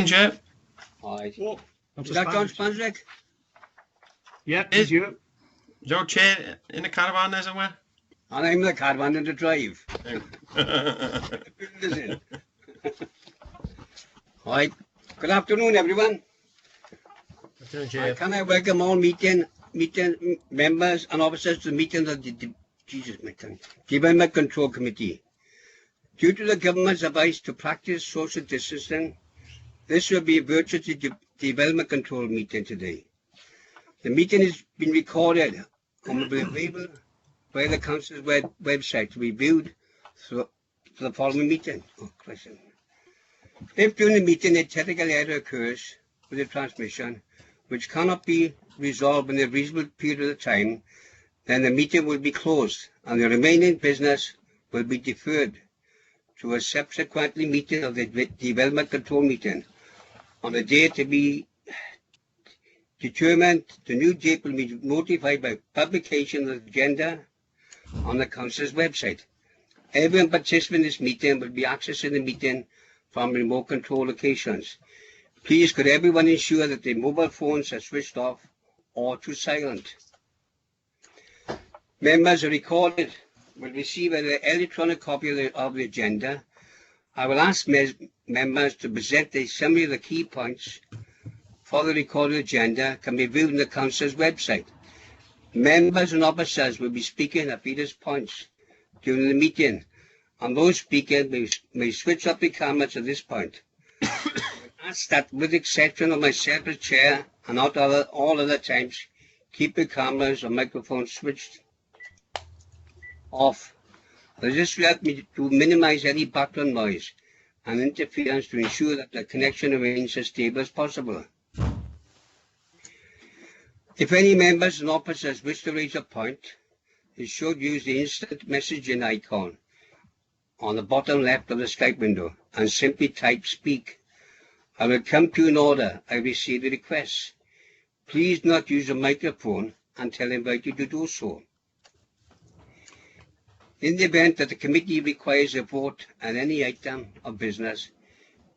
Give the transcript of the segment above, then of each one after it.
Chair. Aye. Oh, Is that John Spansick? yeah, it's you. Your chair in the caravan there somewhere? And I'm the caravan in the drive. Right. Good afternoon, everyone. Afternoon, Chair. Can I welcome all meeting members and officers to the meeting of the Development Control Committee. Due to the government's advice to practice social distancing, this will be a virtual Development Control meeting today. The meeting has been recorded and will be available via the Council's website to be viewed for the following meeting. If during the meeting a technical error occurs with the transmission, which cannot be resolved in a reasonable period of time, then the meeting will be closed and the remaining business will be deferred to a subsequent meeting of the Development Control meeting on a day to be determined. The new date will be notified by publication of the agenda on the Council's website. Everyone participating in this meeting will be accessing the meeting from remote control locations. Please could everyone ensure that their mobile phones are switched off or to silent. Members are recorded will receive an electronic copy of the agenda. I will ask members to present a summary of the key points for the recorded agenda can be viewed on the Council's website. Members and officers will be speaking at various points during the meeting, and those speaking may switch off the cameras at this point. I ask that, with the exception of myself as chair and not all other times, keep the cameras and microphones switched off. This will help me to minimize any background noise and interference to ensure that the connection remains as stable as possible. If any members and officers wish to raise a point, they should use the instant messaging icon on the bottom left of the Skype window and simply type speak. I will come to an order I receive the request. Please not use a microphone until invited to do so. In the event that the committee requires a vote on any item of business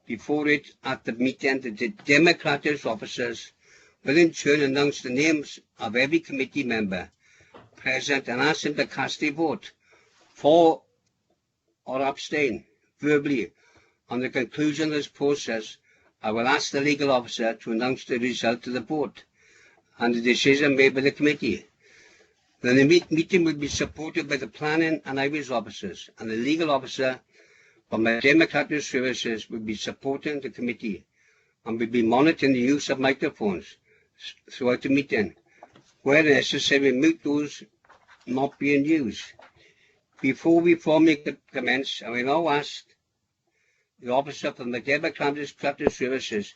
before it at the meeting, the Democratic officers will in turn announce the names of every committee member present and ask them to cast a vote for or abstain verbally. On the conclusion of this process, I will ask the legal officer to announce the result of the vote and the decision made by the committee. Then the meeting will be supported by the planning and highways officers, and the legal officer from the Democratic Services will be supporting the committee and will be monitoring the use of microphones throughout the meeting. Where necessary, mute those not being used. Before we formally commence, I will now ask the officer from the Democratic Services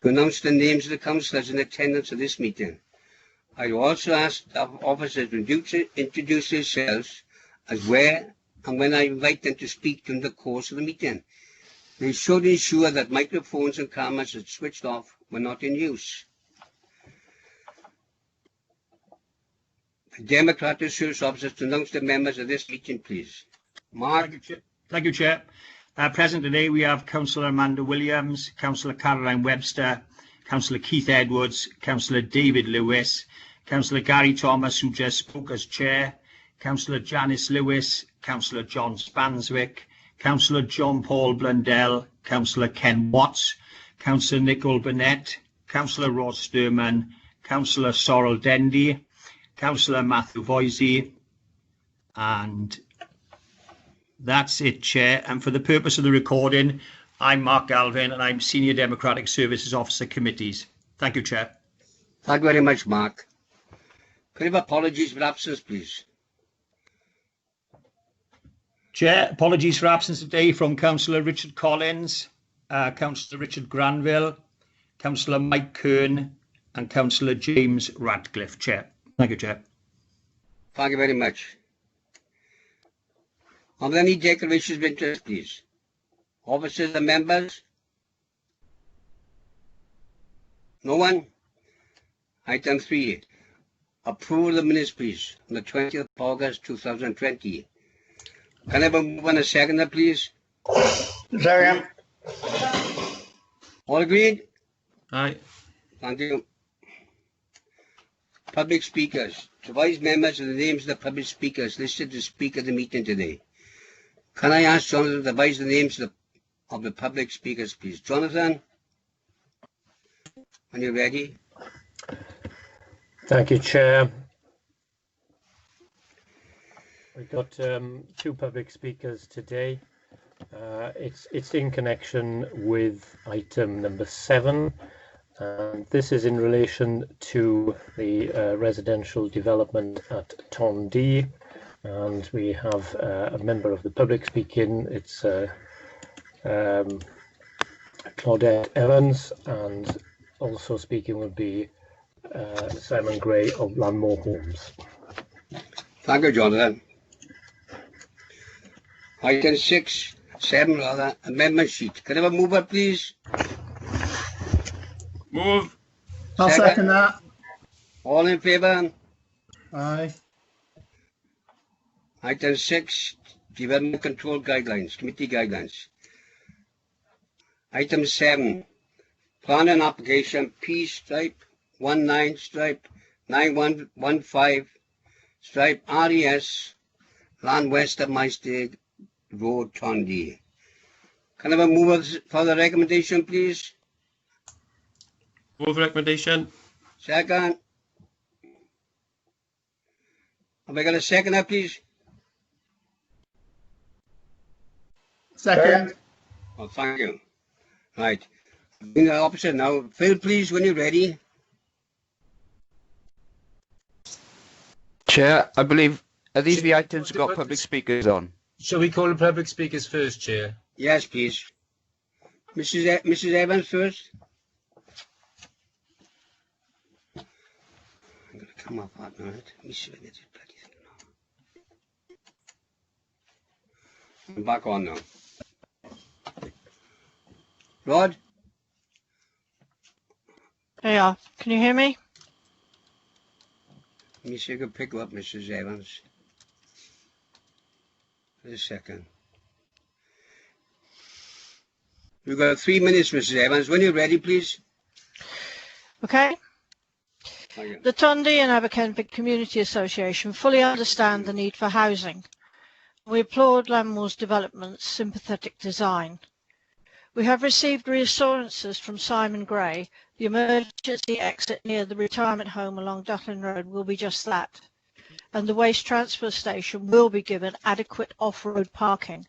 to announce the names of the councillors in attendance at this meeting. I will also ask the officers to introduce themselves as where and when I invite them to speak during the course of the meeting. They should ensure that microphones and cameras are switched off when not in use. The Democratic Service officers to announce the members of this meeting, please. Mark. Thank you, Chair. Present today we have Councillor Amanda Williams, Councillor Caroline Webster, Councillor Keith Edwards, Councillor David Lewis, Councillor Gary Thomas, who just spoke as Chair, Councillor Janice Lewis, Councillor John Spanswick, Councillor John Paul Blundell, Councillor Ken Watts, Councillor Nicole Burnett, Councillor Rod Sturman, Councillor Sorrel Dendy, Councillor Matthew Voisey, and that's it, Chair. And for the purpose of the recording, I'm Mark Galvin and I'm Senior Democratic Services Officer Committees. Thank you, Chair. Thank you very much, Mark. Could I have apologies for absence, please? Chair, apologies for absence today from Councillor Richard Collins, Councillor Richard Granville, Councillor Mike Kern and Councillor James Ratcliffe, Chair. Thank you, Chair. Thank you very much. Are there any declarations of interest, please? Officers and members? No one? Item 3. Approval of the minutes, please, on the 20th of August 2020. Can I have a move on a seconder, please? Second. All agreed? Aye. Thank you. Public speakers. To advise members of the names of the public speakers listed to speak at the meeting today. Can I ask Jonathan to advise the names of the public speakers, please? Jonathan, when you're ready. Thank you, Chair. We've got two public speakers today. It's in connection with item number 7. And this is in relation to the residential development at Tondy. And we have a member of the public speaking. It's Claudette Evans, and also speaking would be Simon Gray of Landmore Homes. Thank you, Jonathan. Item 7 rather, amendment sheet. Can I have a mover, please? Move. I'll second that. All in favour? Aye. Item 6, development control guidelines, committee guidelines. Item 7, plan and application P-9115-9115-RES, land west of Mystad Road, Tondy. Can I have a mover for the recommendation, please? Move recommendation. Second. Have I got a seconder, please? Second. Oh, thank you. Right. In the opposite now. Phil, please, when you're ready. Chair, I believe, are these the items got public speakers on? Shall we call the public speakers first, Chair? Yes, please. Mrs. Evans first. I'm going to come up that minute. Let me see if I get this bloody thing now. I'm back on now. Rod? There you are. Can you hear me? Let me see if I can pick up Mrs. Evans. Just a second. We've got 3 minutes, Mrs. Evans. When you're ready, please. Okay. Thank you. The Tondy and Aberkenfig Community Association fully understand the need for housing. We applaud Landmore's development's sympathetic design. We have received reassurances from Simon Gray the emergency exit near the retirement home along Dutlin Road will be just that, and the waste transfer station will be given adequate off-road parking.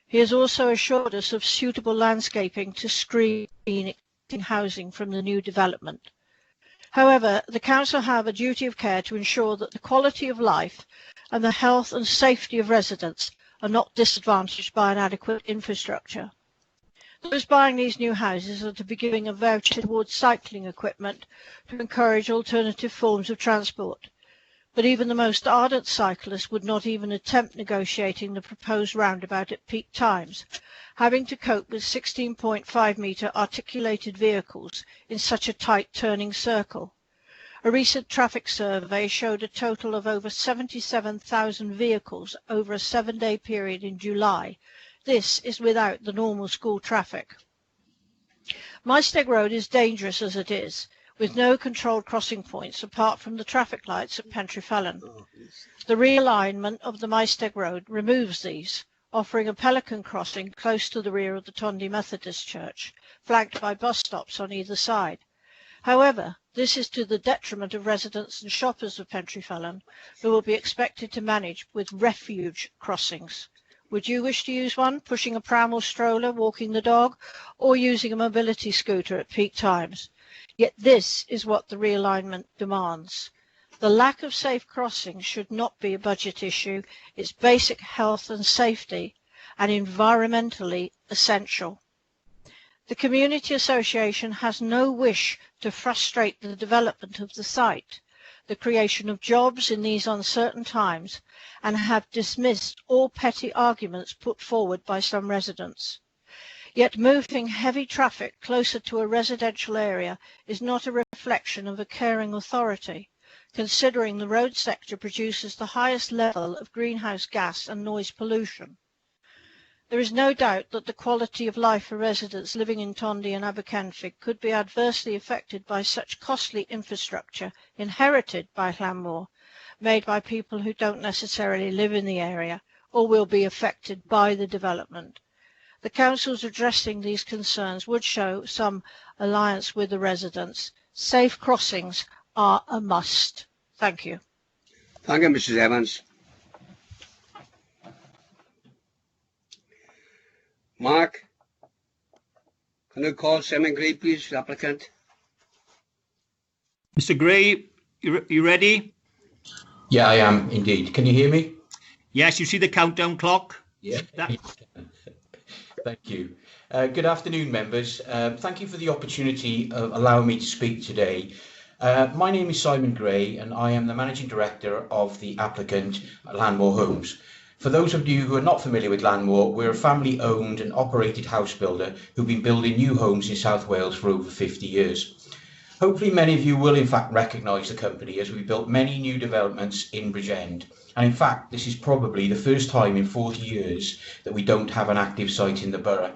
He has also assured us of suitable landscaping to screen existing housing from the new development. However, the Council have a duty of care to ensure that the quality of life and the health and safety of residents are not disadvantaged by inadequate infrastructure. Those buying these new houses are to be giving a voucher towards cycling equipment to encourage alternative forms of transport. But even the most ardent cyclist would not even attempt negotiating the proposed roundabout at peak times, having to cope with 16.5-metre articulated vehicles in such a tight turning circle. A recent traffic survey showed a total of over 77,000 vehicles over a 7-day period in July. This is without the normal school traffic. Mystad Road is dangerous as it is, with no controlled crossing points apart from the traffic lights at Pentrefellin. The realignment of the Mystad Road removes these, offering a pelican crossing close to the rear of the Tondy Methodist Church, flanked by bus stops on either side. However, this is to the detriment of residents and shoppers of Pentrefellin, who will be expected to manage with refuge crossings. Would you wish to use one, pushing a pram or stroller, walking the dog, or using a mobility scooter at peak times? Yet this is what the realignment demands. The lack of safe crossings should not be a budget issue. It's basic health and safety and environmentally essential. The Community Association has no wish to frustrate the development of the site, the creation of jobs in these uncertain times, and have dismissed all petty arguments put forward by some residents. Yet moving heavy traffic closer to a residential area is not a reflection of a caring authority, considering the road sector produces the highest level of greenhouse gas and noise pollution. There is no doubt that the quality of life for residents living in Tondy and Aberkenfig could be adversely affected by such costly infrastructure inherited by Llanmore, made by people who don't necessarily live in the area or will be affected by the development. The Council's addressing these concerns would show some alliance with the residents. Safe crossings are a must. Thank you. Thank you, Mrs. Evans. Mark, can you call Simon Gray, please, the applicant? Mr. Gray, you ready? Yeah, I am indeed. Can you hear me? Yes, you see the countdown clock? Yeah. That- Thank you. Good afternoon, members. Thank you for the opportunity of allowing me to speak today. My name is Simon Gray, and I am the Managing Director of the applicant, Llanmore Homes. For those of you who are not familiar with Llanmore, we're a family-owned and operated house builder who've been building new homes in South Wales for over 50 years. Hopefully many of you will in fact recognise the company, as we built many new developments in Bridgend. And in fact, this is probably the first time in 40 years that we don't have an active site in the borough.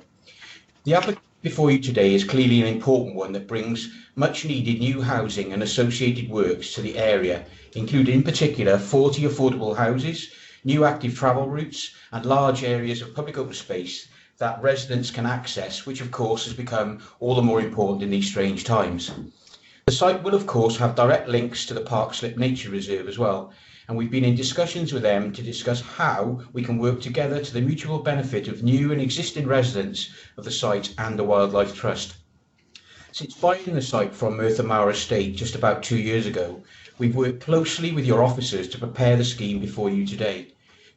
The application before you today is clearly an important one that brings much needed new housing and associated works to the area, including in particular 40 affordable houses, new active travel routes and large areas of public open space that residents can access, which of course has become all the more important in these strange times. The site will of course have direct links to the Park Slip Nature Reserve as well, and we've been in discussions with them to discuss how we can work together to the mutual benefit of new and existing residents of the site and the Wildlife Trust. Since buying the site from Merthyr Mawr Estate just about 2 years ago, we've worked closely with your officers to prepare the scheme before you today.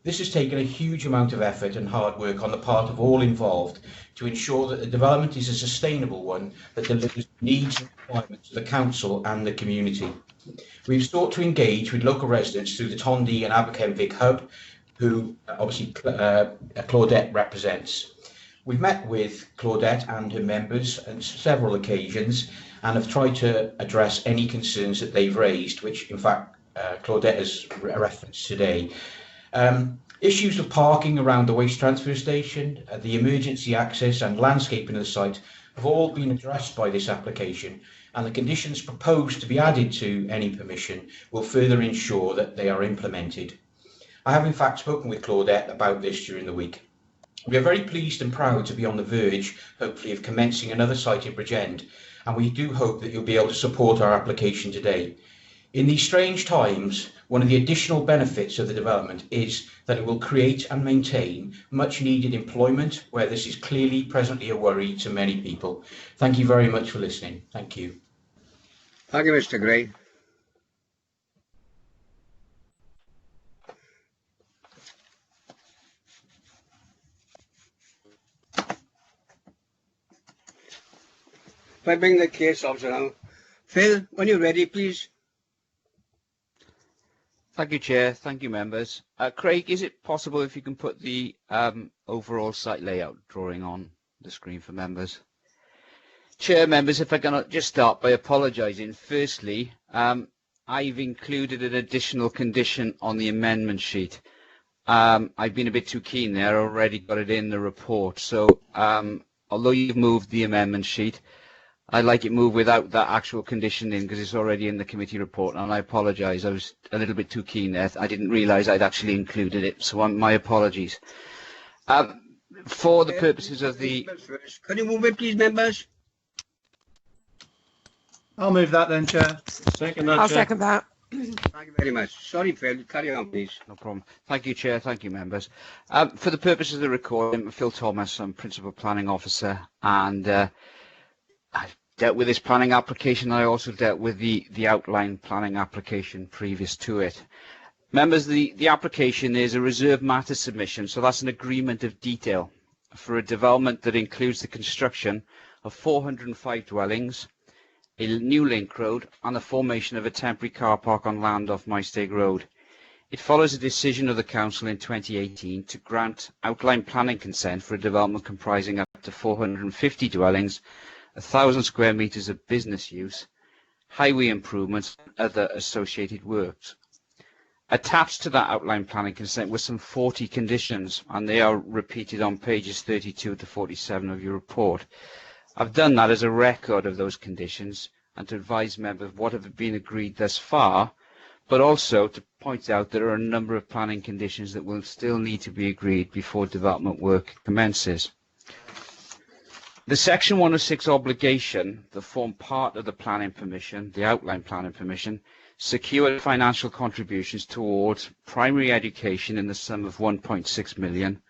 This has taken a huge amount of effort and hard work on the part of all involved to ensure that the development is a sustainable one that delivers the needs and requirements of the council and the community. We've sought to engage with local residents through the Tondy and Aberkenfig hub, who obviously Claudette represents. We've met with Claudette and her members on several occasions and have tried to address any concerns that they've raised, which in fact Claudette has referenced today. Issues of parking around the waste transfer station, the emergency access and landscaping of the site have all been addressed by this application, and the conditions proposed to be added to any permission will further ensure that they are implemented. I have in fact spoken with Claudette about this during the week. We are very pleased and proud to be on the verge, hopefully, of commencing another site in Bridgend, and we do hope that you'll be able to support our application today. In these strange times, one of the additional benefits of the development is that it will create and maintain much needed employment, where this is clearly presently a worry to many people. Thank you very much for listening. Thank you. Thank you, Mr. Gray. If I bring the case officer now. Phil, when you're ready, please. Thank you, Chair. Thank you, members. Craig, is it possible if you can put the overall site layout drawing on the screen for members? Chair, members, if I can just start by apologising. Firstly, I've included an additional condition on the amendment sheet. I've been a bit too keen there, already got it in the report. So although you've moved the amendment sheet, I'd like it moved without that actual condition in, because it's already in the committee report, and I apologise. I was a little bit too keen there. I didn't realise I'd actually included it, so my apologies. For the purposes of the... Can you move it, please, members? I'll move that then, Chair. Second that, I'll Chair. second that. Thank you very much. Sorry, Phil. Carry on, please. No problem. Thank you, Chair. Thank you, members. For the purposes of the recording, I'm Phil Thomas. I'm Principal Planning Officer, and I've dealt with this planning application. I also dealt with the outline planning application previous to it. Members, the application is a reserved matter submission, so that's an agreement of detail for a development that includes the construction of 405 dwellings, a new link road, and the formation of a temporary car park on land off Maesteg Road. It follows a decision of the Council in 2018 to grant outline planning consent for a development comprising up to 450 dwellings, 1,000 square metres of business use, highway improvements and other associated works. Attached to that outline planning consent were some 40 conditions, and they are repeated on pages 32 to 47 of your report. I've done that as a record of those conditions and to advise members what have been agreed thus far, but also to point out there are a number of planning conditions that will still need to be agreed before development work commences. The Section 106 obligation that form part of the planning permission, the outline planning permission, secured financial contributions towards primary education in the sum of 1.6 million,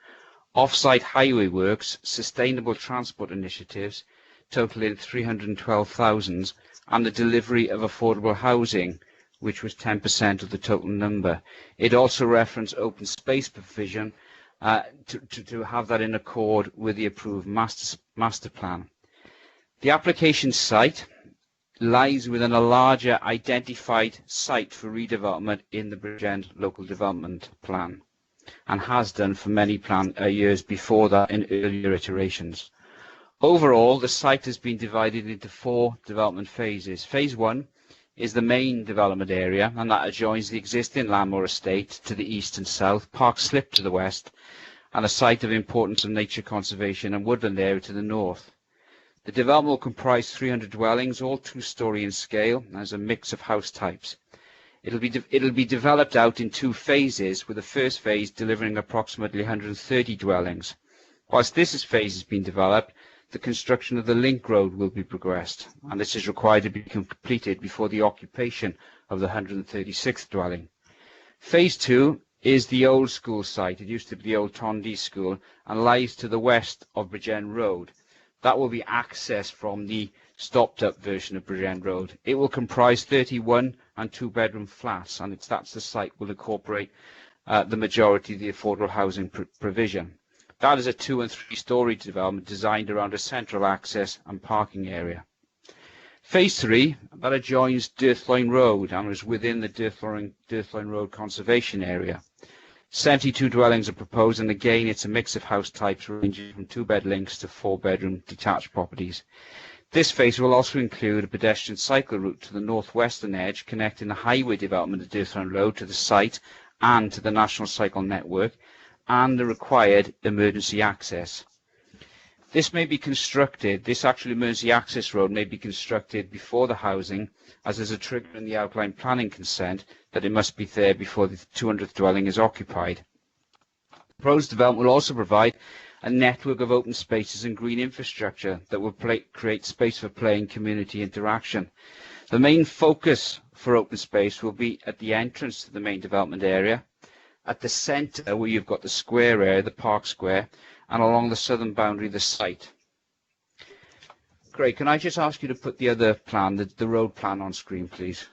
off-site highway works, sustainable transport initiatives totaling 312,000, and the delivery of affordable housing, which was 10% of the total number. It also referenced open space provision to have that in accord with the approved master plan. The application site lies within a larger identified site for redevelopment in the Bridgend Local Development Plan, and has done for many years before that in earlier iterations. Overall, the site has been divided into 4 development phases. Phase 1 is the main development area, and that adjoins the existing Landmore estate to the east and south, Park Slip to the west, and a site of importance of nature conservation and woodland area to the north. The development will comprise 300 dwellings, all 2-storey in scale, as a mix of house types. It'll be developed out in 2 phases, with the first phase delivering approximately 130 dwellings. Whilst this phase has been developed, the construction of the link road will be progressed, and this is required to be completed before the occupation of the 136th dwelling. Phase 2 is the old school site. It used to be the old Tondy School and lies to the west of Bridgend Road. That will be accessed from the stopped-up version of Bridgend Road. It will comprise 31 and 2-bedroom flats, and that's the site will incorporate the majority of the affordable housing provision. That is a 2- and 3-storey development designed around a central access and parking area. Phase 3, that adjoins Dirthloin Road and is within the Dirthloin Road conservation area. 72 dwellings are proposed, and again it's a mix of house types ranging from 2-bed links to 4-bedroom detached properties. This phase will also include a pedestrian cycle route to the northwestern edge, connecting the highway development of Dirthloin Road to the site and to the National Cycle Network, and the required emergency access. This actual emergency access road may be constructed before the housing, as there's a trigger in the outline planning consent that it must be there before the 200th dwelling is occupied. The proposed development will also provide a network of open spaces and green infrastructure that will create space for play and community interaction. The main focus for open space will be at the entrance to the main development area, at the centre where you've got the square area, the park square, and along the southern boundary of the site. Craig, can I just ask you to put the other plan, the road plan, on screen, please?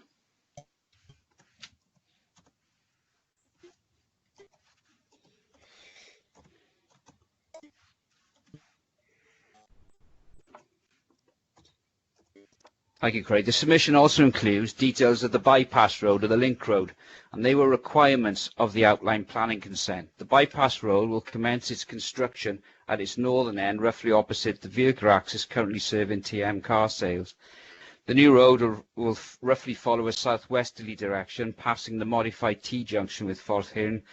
Thank you, Craig. The submission also includes details of the bypass road or the link road, and they were requirements of the outline planning consent. The bypass road will commence its construction at its northern end, roughly opposite the vehicle access currently serving TM car sales. The new road will roughly follow a southwesterly direction, passing the modified T-junction with Forthhirn.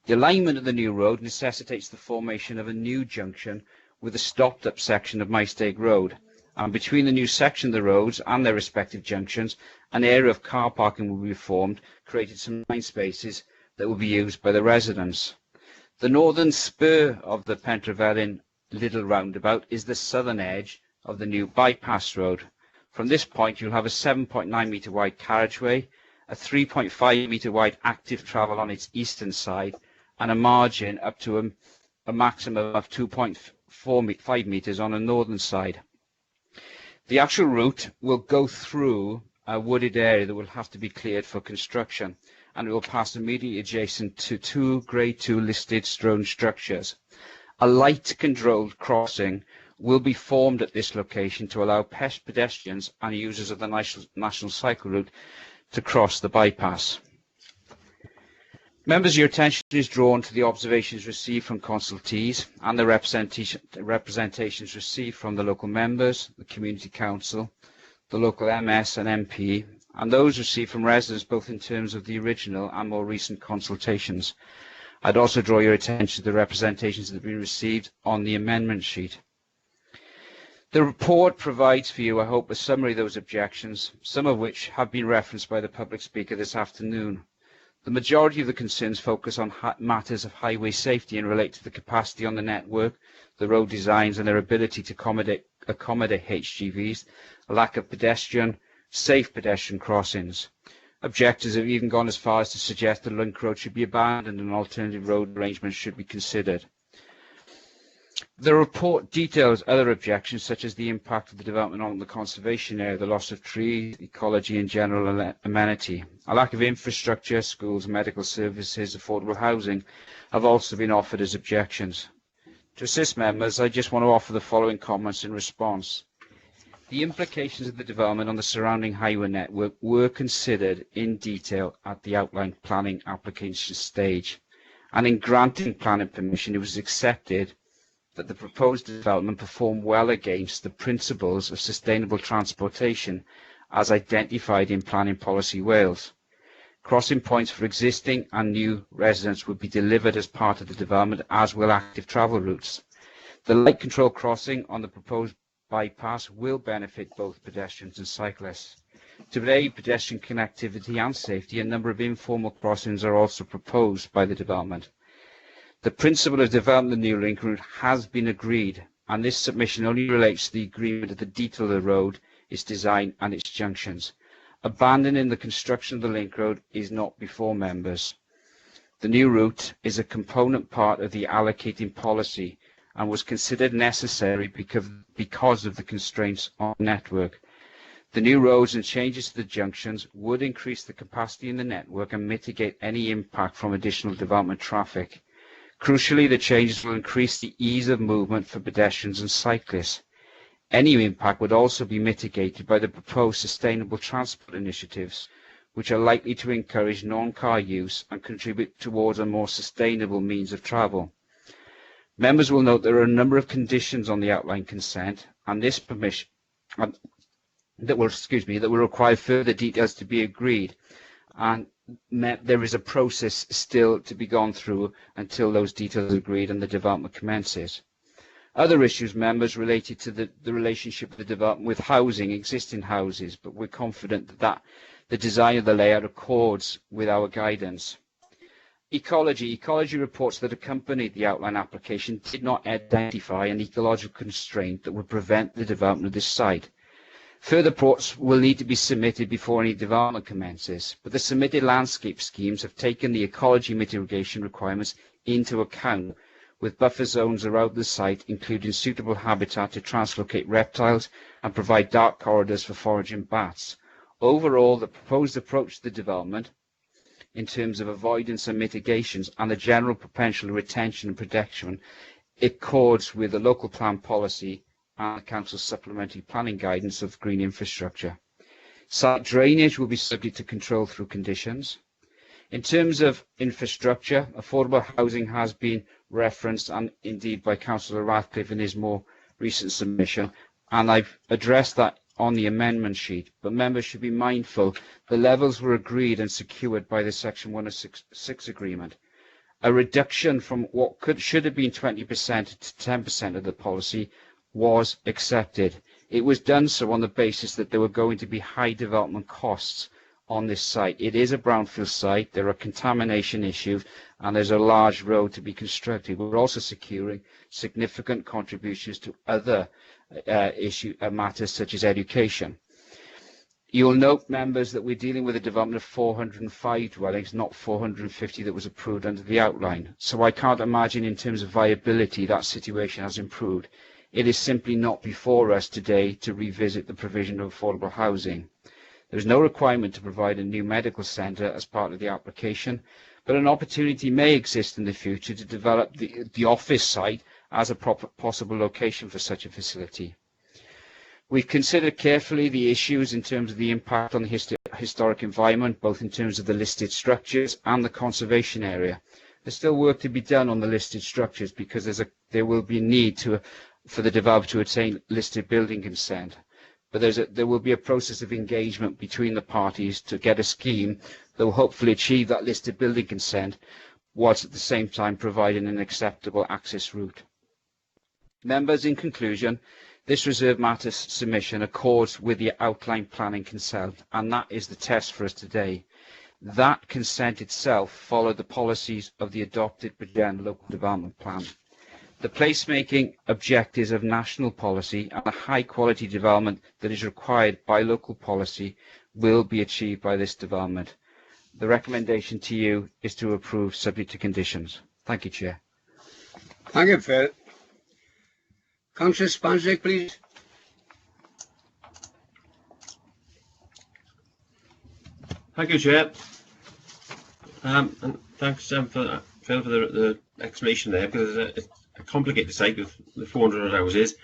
The alignment of the new road necessitates the formation of a new junction with a stopped-up section of Mystake Road. And between the new section of the roads and their respective junctions, an area of car parking will be formed, creating some 9 spaces that will be used by the residents. The northern spur of the Pentrefellin Little Roundabout is the southern edge of the new bypass road. From this point, you'll have a 7.9 metre wide carriageway, a 3.5 metre wide active travel on its eastern side, and a margin up to a maximum of 2.5 metres on the northern side. The actual route will go through a wooded area that will have to be cleared for construction, and it will pass immediately adjacent to 2 Grade 2 listed stone structures. A light controlled crossing will be formed at this location to allow pedestrians and users of the National Cycle Route to cross the bypass. Members, your attention is drawn to the observations received from consultees and the representations received from the local members, the Community Council, the local MS and MP, and those received from residents both in terms of the original and more recent consultations. I'd also draw your attention to the representations that have been received on the amendment sheet. The report provides for you, I hope, a summary of those objections, some of which have been referenced by the public speaker this afternoon. The majority of the concerns focus on matters of highway safety and relate to the capacity on the network, the road designs and their ability to accommodate HGVs, a lack of safe pedestrian crossings. Objectors have even gone as far as to suggest the link road should be abandoned and alternative road arrangements should be considered. The report details other objections, such as the impact of the development on the conservation area, the loss of trees, ecology and general amenity. A lack of infrastructure, schools, medical services, affordable housing have also been offered as objections. To assist members, I just want to offer the following comments in response. The implications of the development on the surrounding highway network were considered in detail at the outline planning application stage, and in granting planning permission it was accepted that the proposed development performed well against the principles of sustainable transportation as identified in Planning Policy Wales. Crossing points for existing and new residents would be delivered as part of the development, as will active travel routes. The light control crossing on the proposed bypass will benefit both pedestrians and cyclists. Today, pedestrian connectivity and safety, a number of informal crossings are also proposed by the development. The principle of developing the new link route has been agreed, and this submission only relates to the agreement of the detail of the road, its design and its junctions. Abandoning the construction of the link road is not before members. The new route is a component part of the allocating policy and was considered necessary because of the constraints on the network. The new roads and changes to the junctions would increase the capacity in the network and mitigate any impact from additional development traffic. Crucially, the changes will increase the ease of movement for pedestrians and cyclists. Any impact would also be mitigated by the proposed sustainable transport initiatives, which are likely to encourage non-car use and contribute towards a more sustainable means of travel. Members will note there are a number of conditions on the outline consent, and this permission that will require further details to be agreed, and there is a process still to be gone through until those details are agreed and the development commences. Other issues, members, related to the relationship of the development with housing, existing houses, but we're confident that the design of the layout accords with our guidance. Ecology reports that accompanied the outline application did not identify an ecological constraint that would prevent the development of this site. Further reports will need to be submitted before any development commences, but the submitted landscape schemes have taken the ecology mitigation requirements into account, with buffer zones around the site, including suitable habitat to translocate reptiles and provide dark corridors for foraging bats. Overall, the proposed approach to the development, in terms of avoidance and mitigations and the general potential retention and protection, accords with the local plan policy and the Council's supplementary planning guidance of green infrastructure. Site drainage will be subject to control through conditions. In terms of infrastructure, affordable housing has been referenced, and indeed by Councillor Ratcliffe in his more recent submission, and I've addressed that on the amendment sheet, but members should be mindful the levels were agreed and secured by the Section 106 agreement. A reduction from what should have been 20% to 10% of the policy was accepted. It was done so on the basis that there were going to be high development costs on this site. It is a brownfield site, there are contamination issues, and there's a large road to be constructed. We're also securing significant contributions to other matters such as education. You'll note, members, that we're dealing with a development of 405 dwellings, not 450 that was approved under the outline. So I can't imagine in terms of viability that situation has improved. It is simply not before us today to revisit the provision of affordable housing. There is no requirement to provide a new medical centre as part of the application, but an opportunity may exist in the future to develop the office site as a possible location for such a facility. We've considered carefully the issues in terms of the impact on the historic environment, both in terms of the listed structures and the conservation area. There's still work to be done on the listed structures because there will be a need for the developer to obtain listed building consent. but there will be a process of engagement between the parties to get a scheme that will hopefully achieve that listed building consent, whilst at the same time providing an acceptable access route. Members, in conclusion, this reserve matter submission accords with the outline planning consent, and that is the test for us today. That consent itself followed the policies of the adopted Bridgend Local Development Plan. The placemaking objectives of national policy and the high quality development that is required by local policy will be achieved by this development. The recommendation to you is to approve subject to conditions. Thank you, Chair. Thank you, Phil. Councillor Spanzik, please. Thank you, Chair. And thanks, Phil, for the explanation there, because it's a complicated site with the 400 houses.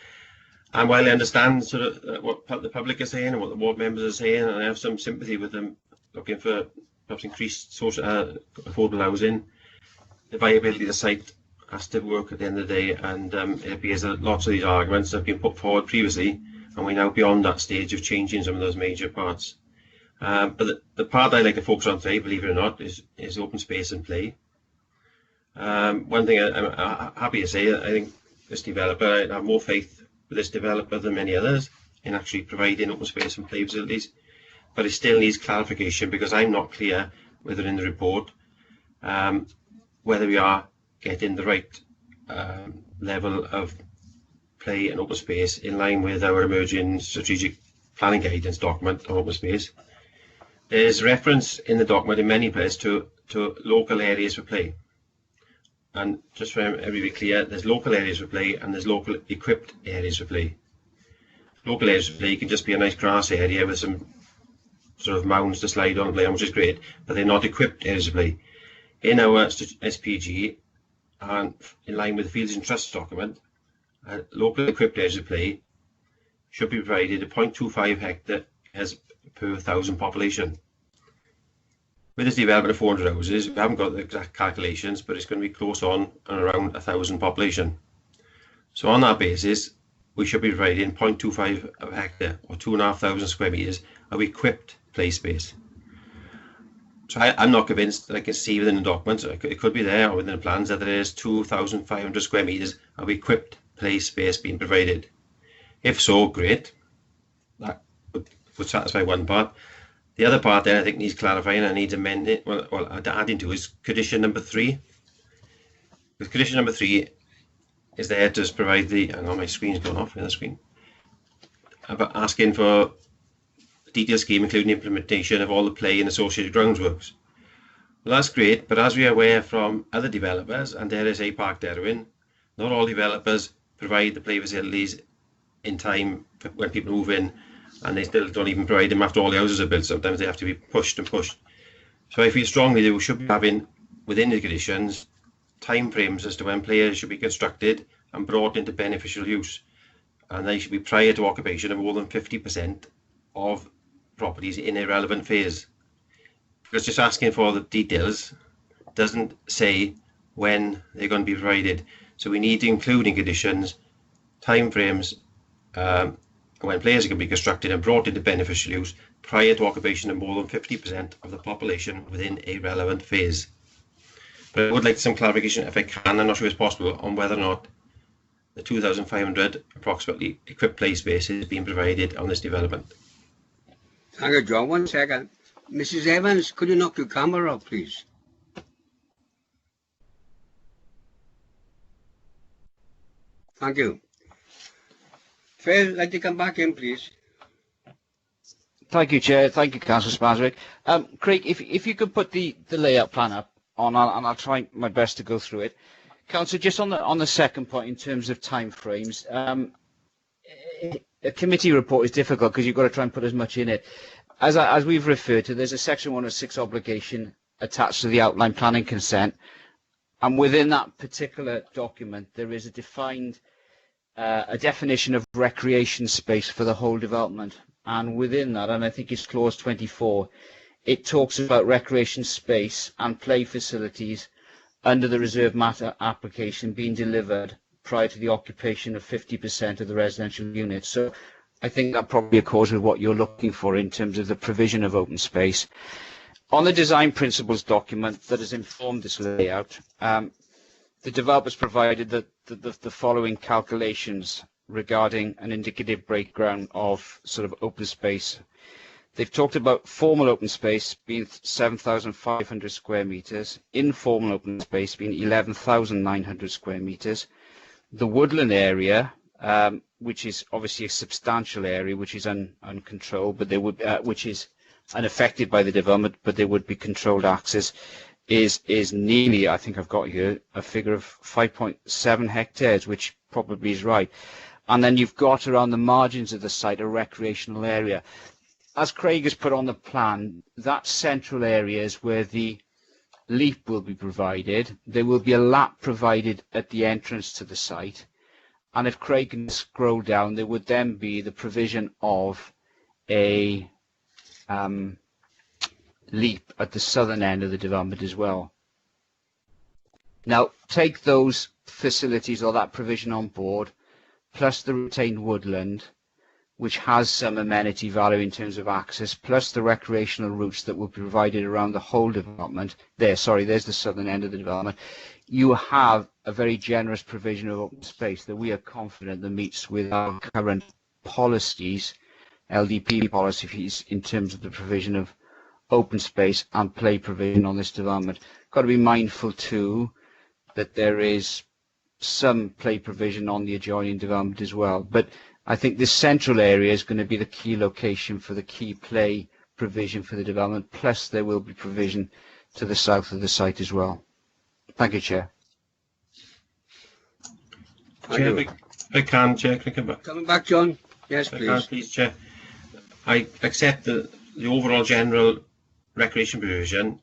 And while I understand sort of what the public is saying and what the ward members are saying, and I have some sympathy with them looking for perhaps increased social affordable housing, the viability of the site has to work at the end of the day, and it appears that lots of these arguments have been put forward previously, and we're now beyond that stage of changing some of those major parts. But the part I like to focus on today, believe it or not, is open space and play. One thing I'm happy to say, I think this developer, I have more faith with this developer than many others in actually providing open space and play facilities, but it still needs clarification, because I'm not clear whether in the report whether we are getting the right level of play and open space in line with our emerging strategic planning guidance document on open space. There's reference in the document in many places to local areas for play. And just for everybody clear, there's local areas for play and there's local equipped areas for play. Local areas for play can just be a nice grass area with some sort of mounds to slide on and play on, which is great, but they're not equipped areas of play. In our SPG, and in line with the Fields and Trusts document, local equipped areas of play should be provided at 0.25 hectares per 1,000 population. With this development of 400 houses, we haven't got the exact calculations, but it's going to be close on and around 1,000 population. So on that basis, we should be providing 0.25 of a hectare, or 2,500 square metres of equipped play space. So I'm not convinced that I can see within the documents, it could be there or within the plans, that there is 2,500 square metres of equipped play space being provided. If so, great. That would satisfy one part. The other part then I think needs clarifying and needs amending, well adding to, is condition number 3. Because condition number 3 is there to provide the, hang on, my screen's gone off in the screen. About asking for detailed scheme including implementation of all the play and associated groundworks. Well, that's great, but as we are aware from other developers, and there is a Park Derwin, not all developers provide the play facilities in time when people move in, and they still don't even provide them after all the houses are built. Sometimes they have to be pushed and pushed. So I feel strongly that we should be having, within the conditions, time frames as to when players should be constructed and brought into beneficial use, and they should be prior to occupation of more than 50% of properties in a relevant phase. Because just asking for the details doesn't say when they're going to be provided. So we need to include in conditions time frames when players are going to be constructed and brought into beneficial use prior to occupation of more than 50% of the population within a relevant phase. But I would like some clarification, if I can, I'm not sure it's possible, on whether or not the 2,500 approximately equipped play space is being provided on this development. Thank you, John. 1 second. Mrs. Evans, could you knock your camera off, please? Thank you. Phil, like to come back in, please. Thank you, Chair. Thank you, Councillor Sparswick. Craig, if you could put the layout plan up on, and I'll try my best to go through it. Councillor, just on the second point in terms of time frames, a committee report is difficult because you've got to try and put as much in it. As we've referred to, there's a Section 106 obligation attached to the outline planning consent, and within that particular document there is a defined a definition of recreation space for the whole development, and within that, and I think it's clause 24, it talks about recreation space and play facilities under the reserve matter application being delivered prior to the occupation of 50% of the residential units. So I think that probably accords with what you're looking for in terms of the provision of open space. On the design principles document that has informed this layout, the developers provided the following calculations regarding an indicative breakdown of sort of open space. They've talked about formal open space being 7,500 square metres, informal open space being 11,900 square metres. The woodland area, which is obviously a substantial area, which is uncontrolled, but they would, which is unaffected by the development, but there would be controlled access, is nearly, I think I've got here, a figure of 5.7 hectares, which probably is right. And then you've got around the margins of the site a recreational area. As Craig has put on the plan, that central area is where the leap will be provided. There will be a lap provided at the entrance to the site. And if Craig can scroll down, there would then be the provision of a leap at the southern end of the development as well. Now, take those facilities or that provision on board, plus the retained woodland, which has some amenity value in terms of access, plus the recreational routes that will be provided around the whole development. There's the southern end of the development. You have a very generous provision of open space that we are confident that meets with our current policies, LDP policies, in terms of the provision of open space and play provision on this development. Got to be mindful too that there is some play provision on the adjoining development as well. But I think this central area is going to be the key location for the key play provision for the development, plus there will be provision to the south of the site as well. Thank you, Chair. Chair, if I can, Chair, can I come back? Coming back, John. Yes, If I can, please, Chair. I accept the overall general recreation provision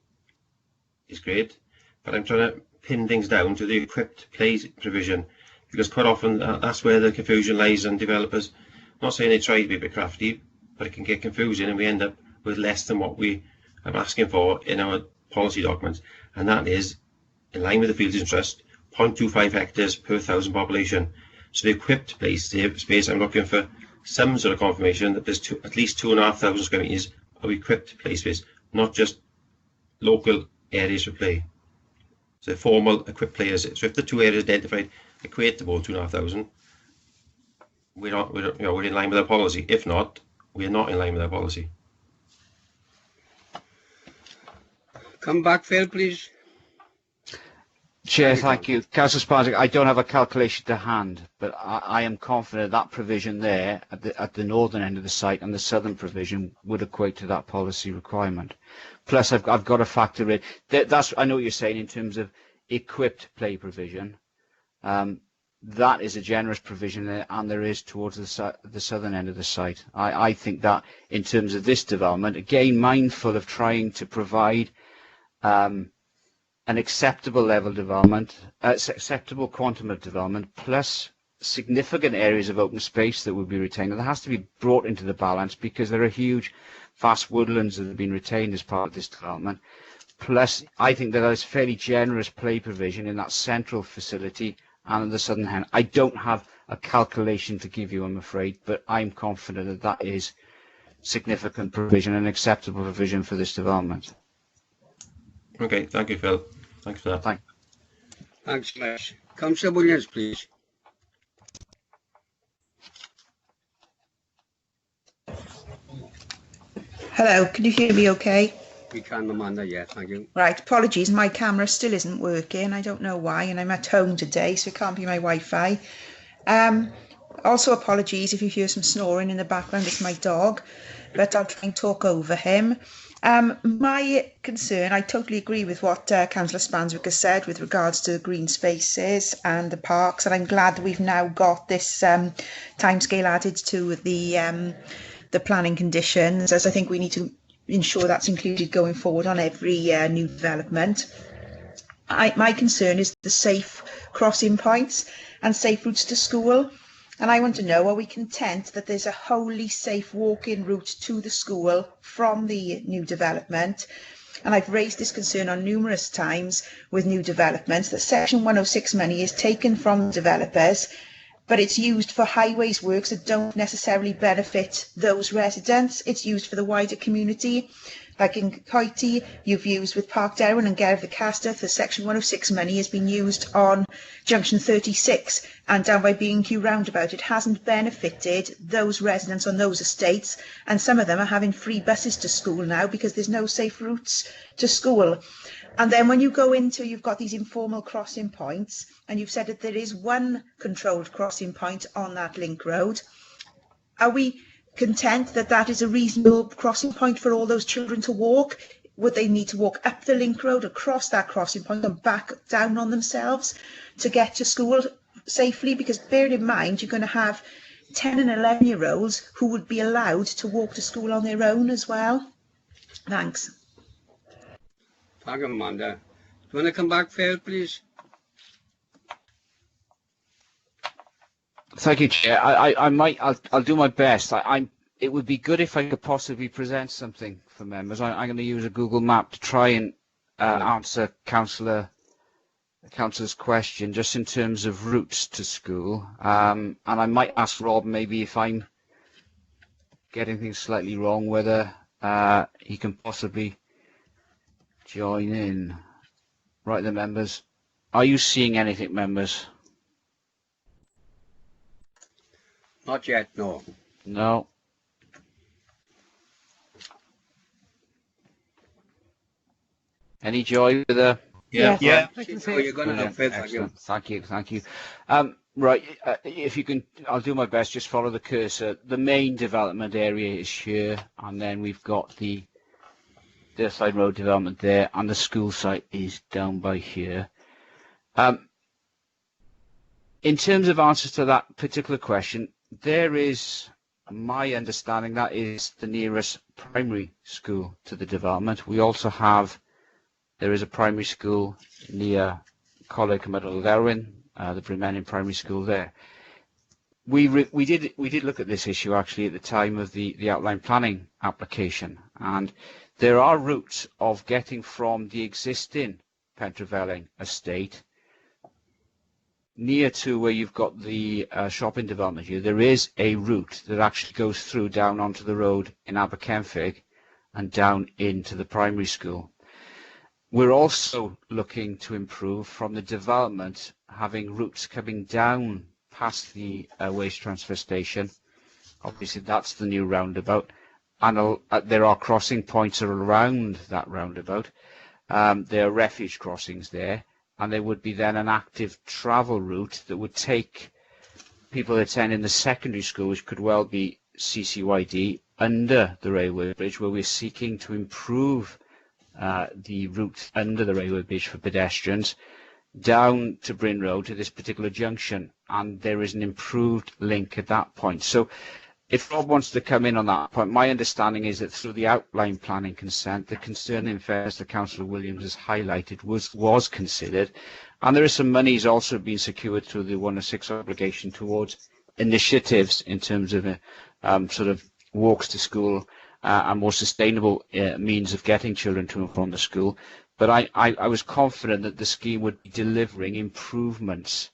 is great, but I'm trying to pin things down to the equipped play provision, because quite often that's where the confusion lies on developers. I'm not saying they try to be a bit crafty, but it can get confusing and we end up with less than what we are asking for in our policy documents, and that is in line with the Fields Interest, 0.25 hectares per 1,000 population. So the equipped play space, I'm looking for some sort of confirmation that there's at least 2,500 square metres of equipped play space, not just local areas for play. So formal equipped players. So if the two areas identified equate to about 2,500, we're in line with our policy. If not, we're not in line with our policy. Come back, Phil, please. Chair, thank you. Councillor Spartak, I don't have a calculation to hand, but I am confident that provision there at the northern end of the site and the southern provision would equate to that policy requirement. Plus, I've got to factor in that's I know what you're saying in terms of equipped play provision. That is a generous provision there, and there is towards the southern end of the site. I think that in terms of this development, again mindful of trying to provide an acceptable level of development, acceptable quantum of development, plus significant areas of open space that will be retained. And that has to be brought into the balance because there are huge, vast woodlands that have been retained as part of this development. Plus, I think that there's fairly generous play provision in that central facility and in the southern end. I don't have a calculation to give you, I'm afraid, but I'm confident that that is significant provision and acceptable provision for this development. Okay, thank you, Phil. Thanks for that. Thanks, Les. Councillor Williams, please. Hello, can you hear me okay? We can, Amanda, yeah, thank you. Right, apologies, my camera still isn't working. I don't know why, and I'm at home today, so it can't be my Wi-Fi. Also, apologies if you hear some snoring in the background, it's my dog, but I'll try and talk over him. My concern, I totally agree with what Councillor Spanswick has said with regards to the green spaces and the parks, and I'm glad that we've now got this timescale added to the planning conditions, as I think we need to ensure that's included going forward on every new development. My concern is the safe crossing points and safe routes to school. And I want to know, are we content that there's a wholly safe walk-in route to the school from the new development? And I've raised this concern on numerous times with new developments, that Section 106 money is taken from developers but it's used for highways works that don't necessarily benefit those residents. It's used for the wider community. Like in Coity, you've used with Park Derwent and Gerdd the Castor, the Section 106 money has been used on Junction 36 and down by B&Q roundabout. It hasn't benefited those residents on those estates, and some of them are having free buses to school now because there's no safe routes to school. And then when you go into, you've got these informal crossing points, and you've said that there is one controlled crossing point on that link road. Are we content that that is a reasonable crossing point for all those children to walk? Would they need to walk up the link road, across that crossing point and back down on themselves to get to school safely? Because bear in mind, you're going to have 10 and 11-year-olds who would be allowed to walk to school on their own as well. Thanks. Thank you, Amanda. Do you want to come back, Phil, please? Thank you, Chair. I'll do my best. It would be good if I could possibly present something for members. I'm going to use a Google Map to try and answer Councillor's question, just in terms of routes to school. And I might ask Rob, maybe if I'm getting things slightly wrong, whether he can possibly join in. Right, the members. Are you seeing anything, members? Not yet, no. No. Any joy with the? Yeah. Yeah. So you're going to have Phil, thank you. Excellent. Thank you. Right, if you can, I'll do my best. Just follow the cursor. The main development area is here, and then we've got the side road development there, and the school site is down by here. In terms of answers to that particular question, there is, my understanding, that is the nearest primary school to the development. We also have, there is a primary school near Cllr Cymydol Lerwyn, the Bremennin Primary School there. We did look at this issue actually at the time of the outline planning application, and there are routes of getting from the existing Pentreffeling estate near to where you've got the shopping development here. There is a route that actually goes through down onto the road in Aberkenfig and down into the primary school. We're also looking to improve from the development, having routes coming down past the waste transfer station. Obviously that's the new roundabout, and there are crossing points around that roundabout. There are refuge crossings there, and there would be then an active travel route that would take people attending the secondary school, which could well be CCYD, under the railway bridge, where we're seeking to improve the route under the railway bridge for pedestrians, down to Bryn Road to this particular junction, and there is an improved link at that point. So if Rob wants to come in on that point, my understanding is that through the outline planning consent, the concern in fairness that Councillor Williams has highlighted was considered, and there is some monies also being secured through the 106 obligation towards initiatives in terms of sort of walks to school and more sustainable means of getting children to and from the school. But I was confident that the scheme would be delivering improvements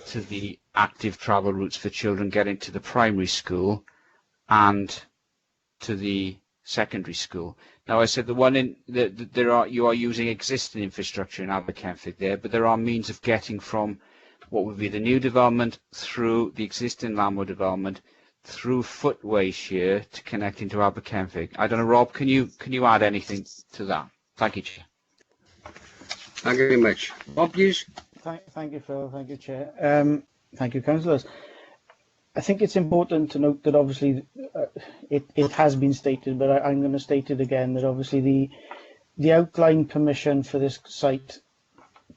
to the active travel routes for children getting to the primary school and to the secondary school. Now, I said the one in you are using existing infrastructure in Aberkenfig there, but there are means of getting from what would be the new development through the existing Lamwo development through footways here to connect into Aberkenfig. I don't know, Rob, can you add anything to that? Thank you, Chair. Thank you very much. Bob, please. Thank you, Phil. Thank you, Chair. Thank you, councillors. I think it's important to note that obviously it has been stated, but I'm going to state it again, that obviously the outline permission for this site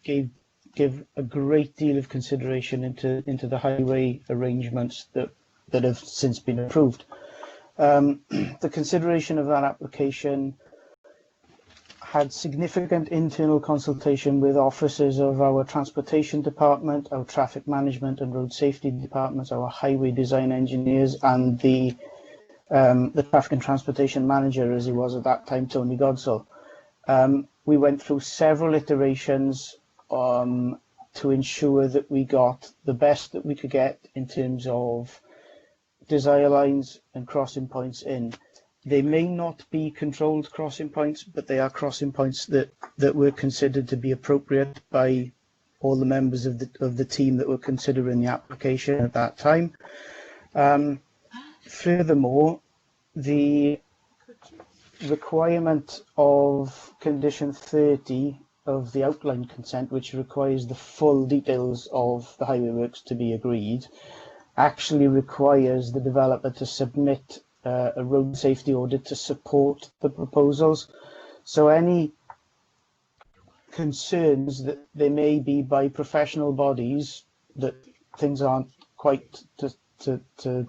give a great deal of consideration into the highway arrangements that have since been approved. The consideration of that application had significant internal consultation with officers of our transportation department, our traffic management and road safety departments, our highway design engineers, and the traffic and transportation manager, as he was at that time, Tony Godsall. We went through several iterations to to ensure that we got the best that we could get in terms of desire lines and crossing points in. They may not be controlled crossing points, but they are crossing points that were considered to be appropriate by all the members of the team that were considering the application at that time. Furthermore, the requirement of condition 30 of the outline consent, which requires the full details of the highway works to be agreed, actually requires the developer to submit a road safety audit to support the proposals. So any concerns that there may be by professional bodies that things aren't quite to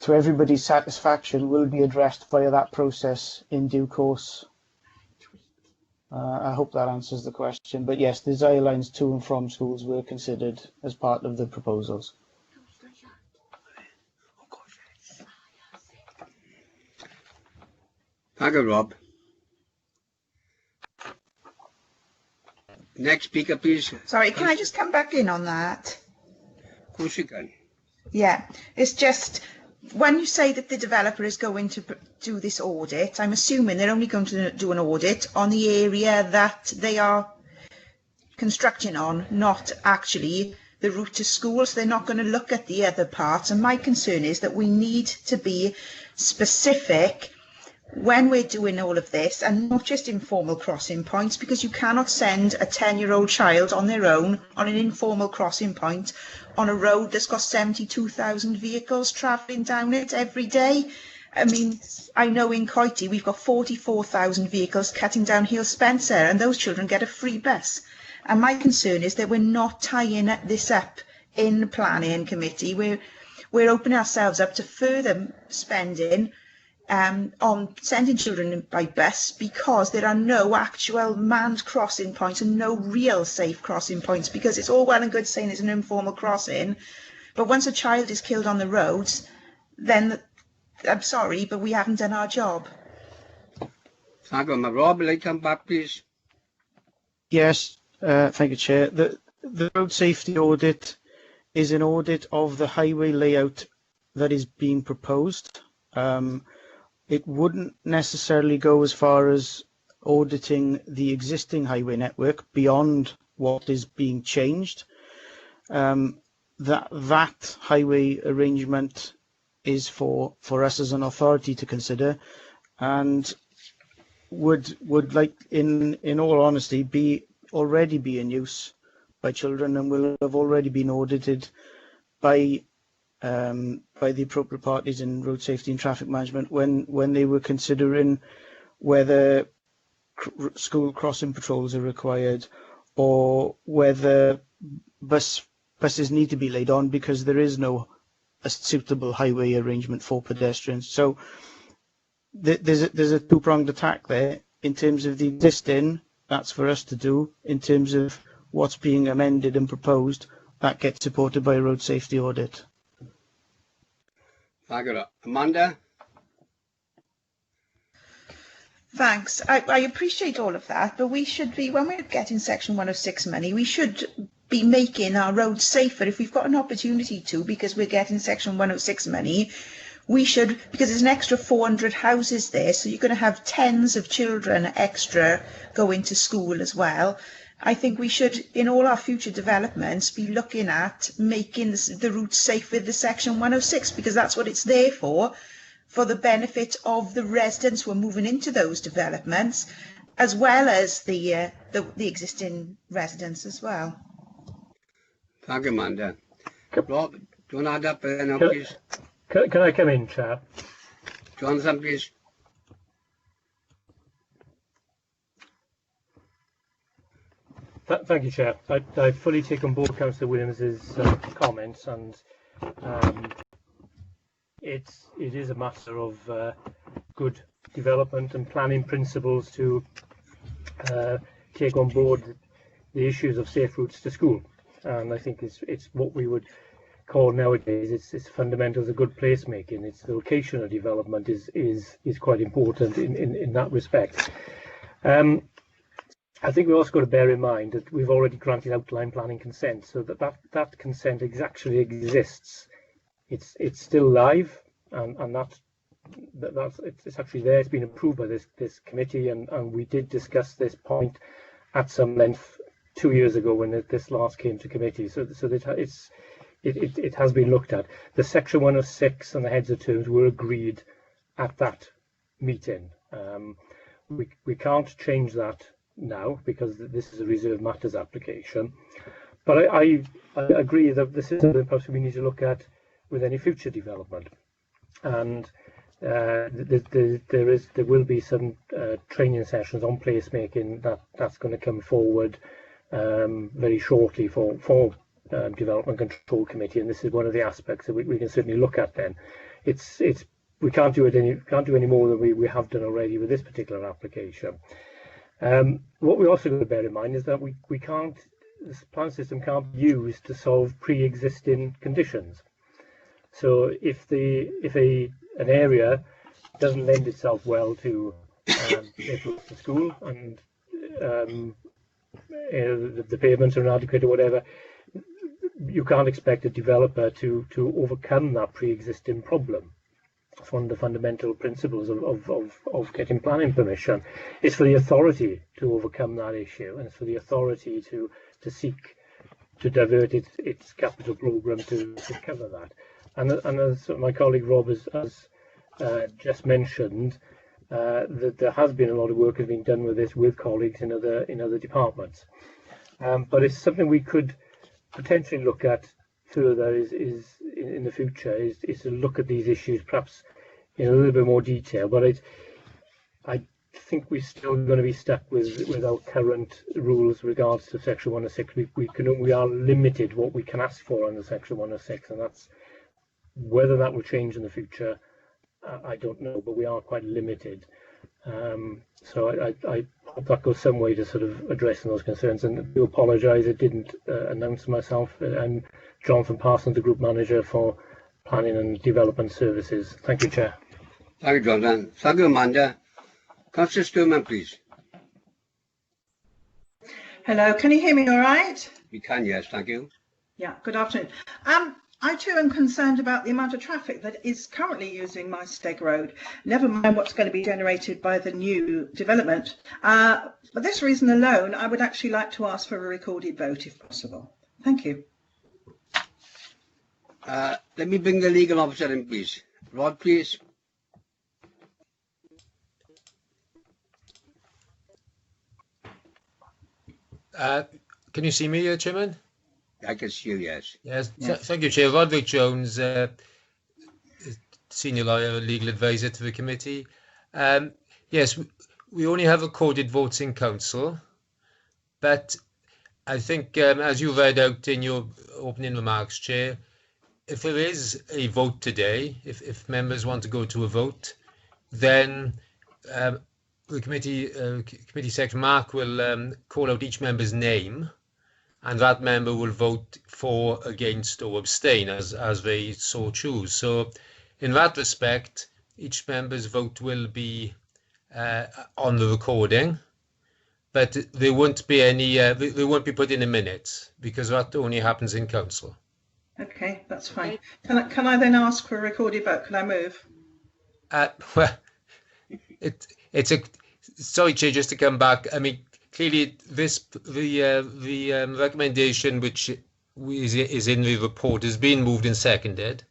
everybody's satisfaction will be addressed via that process in due course. I hope that answers the question. But yes, desire lines to and from schools were considered as part of the proposals. Thank you, Rob. Next speaker, please. Sorry, can I just come back in on that? Of course you can. Yeah, it's just when you say that the developer is going to do this audit, I'm assuming they're only going to do an audit on the area that they are constructing on, not actually the route to school. So they're not going to look at the other parts. And my concern is that we need to be specific when we're doing all of this, and not just informal crossing points, because you cannot send a 10-year-old child on their own on an informal crossing point on a road that's got 72,000 vehicles travelling down it every day. I mean, I know in Coity we've got 44,000 vehicles cutting down Hill Spencer, and those children get a free bus. And my concern is that we're not tying this up in the planning committee. We're opening ourselves up to further spending on sending children by bus, because there are no actual manned crossing points and no real safe crossing points, because it's all well and good saying it's an informal crossing, but once a child is killed on the roads, then I'm sorry, but we haven't done our job. Thank you, Rob. Will I come back, please? Yes, thank you, Chair. The road safety audit is an audit of the highway layout that is being proposed. It wouldn't necessarily go as far as auditing the existing highway network beyond what is being changed. That highway arrangement is for us as an authority to consider, and would like, in all honesty, already be in use by children, and will have already been audited by the appropriate parties in road safety and traffic management when they were considering whether school crossing patrols are required, or whether buses need to be laid on because there is no a suitable highway arrangement for pedestrians. So there's a two-pronged attack there. In terms of the existing, that's for us to do. In terms of what's being amended and proposed, that gets supported by a road safety audit. Thank you. Amanda? Thanks. I appreciate all of that, but we should be, when we're getting Section 106 money, we should be making our roads safer if we've got an opportunity to, because we're getting Section 106 money. We should, because there's an extra 400 houses there, so you're going to have tens of children extra going to school as well. I think we should, in all our future developments, be looking at making the routes safe with the Section 106, because that's what it's there for the benefit of the residents who are moving into those developments, as well as the existing residents as well. Thank you, Amanda. Rob, do you want to add up now, please? Can I come in, Chair? Jonathan, please. Thank you, Chair. I fully take on board Councillor Williams's comments, and it is a matter of good development and planning principles to take on board the issues of safe routes to school. And I think it's what we would call nowadays, it's fundamentals of good placemaking. It's the location of development is quite important in that respect. I think we also got to bear in mind that we've already granted outline planning consent, so that consent actually exists. It's still live, and it's actually there. It's been approved by this committee, and we did discuss this point at some length 2 years ago when this last came to committee. So that it has been looked at. The section 106 and the heads of terms were agreed at that meeting. We can't change that now because this is a reserved matters application. But I agree that this is something perhaps we need to look at with any future development. And there will be some training sessions on placemaking that's going to come forward very shortly for Development Control Committee, and this is one of the aspects that we can certainly look at. Then we can't do any more than we have done already with this particular application. What we also got to bear in mind is that this plan system can't be used to solve pre-existing conditions. So if an area doesn't lend itself well to the school, and the pavements are inadequate or whatever, you can't expect a developer to overcome that pre-existing problem. It's one of the fundamental principles of getting planning permission. It's for the authority to overcome that issue, and it's for the authority to seek to divert its capital programme to cover that. And as my colleague Rob has just mentioned, that there has been a lot of work has been done with this with colleagues in other departments. But it's something we could potentially look at further is in the future is to look at these issues perhaps in a little bit more detail. But I think we're still going to be stuck with our current rules regards to Section 106. We are limited what we can ask for under Section 106, and that's whether that will change in the future. I don't know, but we are quite limited. So I hope that goes some way to sort of addressing those concerns. And I do apologise, I didn't announce myself. I'm John from Parsons, the Group Manager for Planning and Development Services. Thank you, Chair. Thank you, Jonathan. Thank you, Amanda. Councillor Sturman, please. Hello, can you hear me all right? We can, yes, thank you. Yeah, good afternoon. I too am concerned about the amount of traffic that is currently using my Steg Road, never mind what's going to be generated by the new development. For this reason alone, I would actually like to ask for a recorded vote if possible. Thank you. Let me bring the legal officer in, please. Rod, please. Can you see me, Chairman? I can see you, yes. Yes, thank you, Chair. Roderick Jones, Senior Lawyer, Legal Advisor to the committee. Yes, we only have recorded votes in council, but I think, as you read out in your opening remarks, Chair, if there is a vote today, if members want to go to a vote, then the committee secretary Mark will call out each member's name, and that member will vote for, against, or abstain as they so choose. So in that respect, each member's vote will be on the recording, but there won't be any, they won't be put in the minutes, because that only happens in council. Okay, that's fine. Can I then ask for a recorded vote? Can I move? Well, it's a, sorry, Chair, just to come back. I mean, clearly, the recommendation which is in the report has been moved and seconded,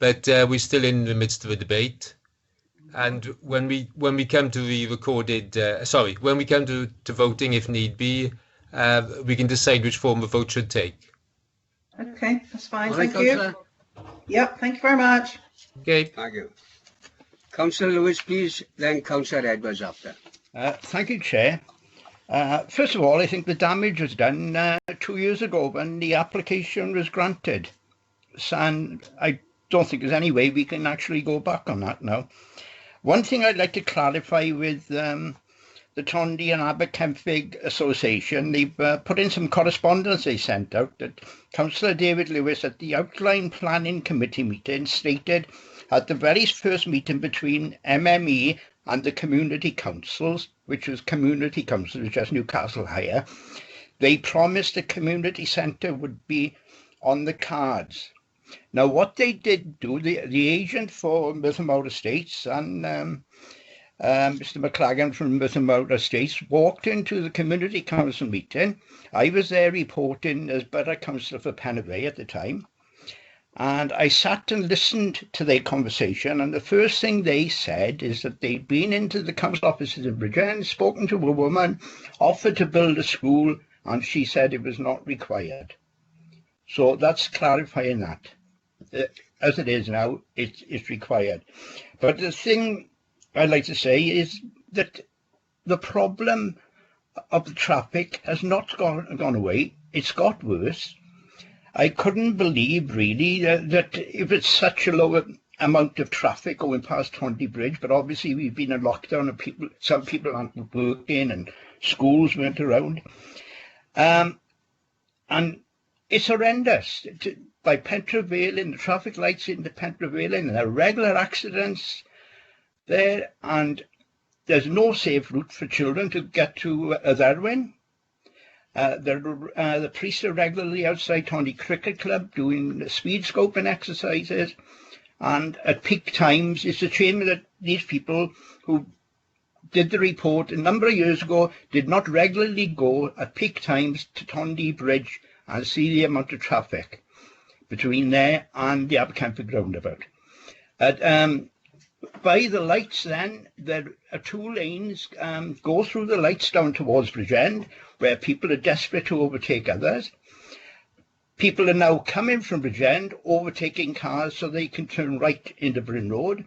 but we're still in the midst of a debate. And when we come to the recorded, when we come to voting, if need be, we can decide which form the vote should take. Okay, that's fine. All right, thank you. Councillor. Yep, thank you very much. Okay. Thank you. Councillor Lewis, please, then Councillor Edwards after. Thank you, Chair. First of all, I think the damage was done 2 years ago when the application was granted. And I don't think there's any way we can actually go back on that now. One thing I'd like to clarify with the Tondy and Aberkenfig Association, they've put in some correspondence they sent out that Councillor David Lewis at the Outline Planning Committee meeting stated at the very first meeting between MME and the community councils which was community council, just Newcastle Higher, they promised the community centre would be on the cards. Now, what they did do, the agent for Merthyr Mawr Estates and Mr. McLagan from Merthyr Mawr Estates walked into the community council meeting. I was there reporting as borough councillor for Penaway at the time. And I sat and listened to their conversation, and the first thing they said is that they'd been into the council offices in Bridgend, spoken to a woman, offered to build a school, and she said it was not required. So that's clarifying that. As it is now, it's required. But the thing I'd like to say is that the problem of the traffic has not gone away. It's got worse. I couldn't believe really that if it's such a low amount of traffic going past Tondy Bridge, but obviously we've been in lockdown and some people aren't working and schools weren't around. And it's horrendous. By Pentre Valen, the traffic lights into Pentre Valen, and there are regular accidents there, and there's no safe route for children to get to Dderwyn. The police are regularly outside Tondy Cricket Club doing speed scoping exercises, and at peak times, it's a shame that these people who did the report a number of years ago did not regularly go at peak times to Tondy Bridge and see the amount of traffic between there and the Aberkenfig roundabout. By the lights then, there are two lanes go through the lights down towards Bridgend, where people are desperate to overtake others. People are now coming from Bridgend, overtaking cars so they can turn right into Bryn Road,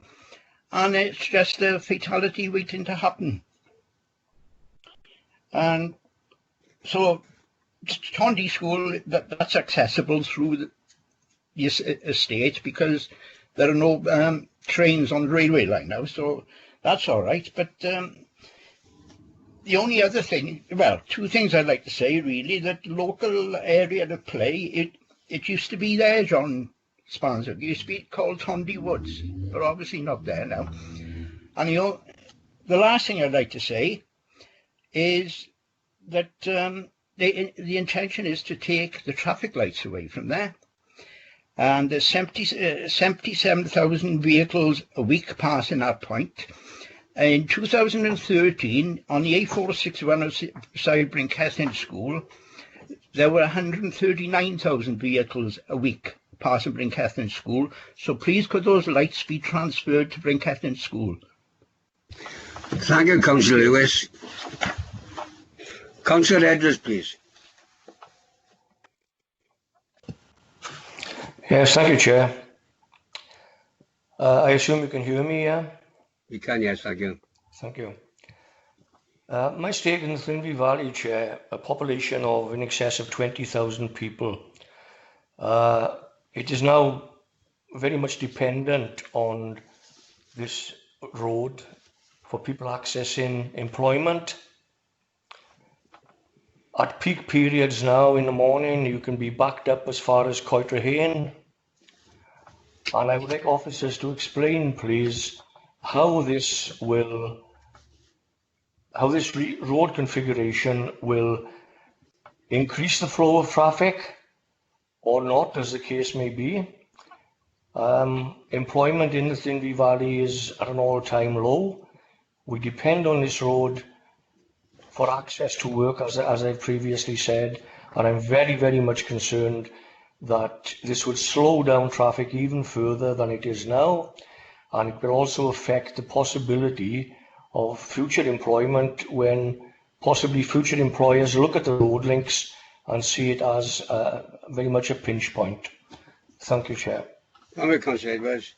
and it's just a fatality waiting to happen. And so Tondy School, that's accessible through the estate because there are no trains on the railway line now, so that's all right. But the only other thing, well, two things I'd like to say really, that local area of play, it used to be there, John Spanzer. It used to be called Tondy Woods, but obviously not there now. And you know, the last thing I'd like to say is that the intention is to take the traffic lights away from there. And there's 77,000 vehicles a week passing that point. In 2013, on the A461 outside Brinkethin School, there were 139,000 vehicles a week passing Brinkethin School. So please could those lights be transferred to Brinkethin School? Thank you, Councillor Lewis. Councillor Edwards, please. Yes, thank you, Chair. I assume you can hear me, yeah? You can, yes, thank you. Thank you. My stake in the Thinley Valley, Chair, a population of in excess of 20,000 people. It is now very much dependent on this road for people accessing employment. At peak periods now in the morning, you can be backed up as far as Cllr. And I would like officers to explain, please, how this road configuration will increase the flow of traffic or not, as the case may be. Employment in the Thinley Valley is at an all-time low. We depend on this road for access to work, as I've previously said, and I'm very, very much concerned that this would slow down traffic even further than it is now, and it will also affect the possibility of future employment when possibly future employers look at the road links and see it as very much a pinch point. Thank you, Chair. Thank you, Councillor Edwards.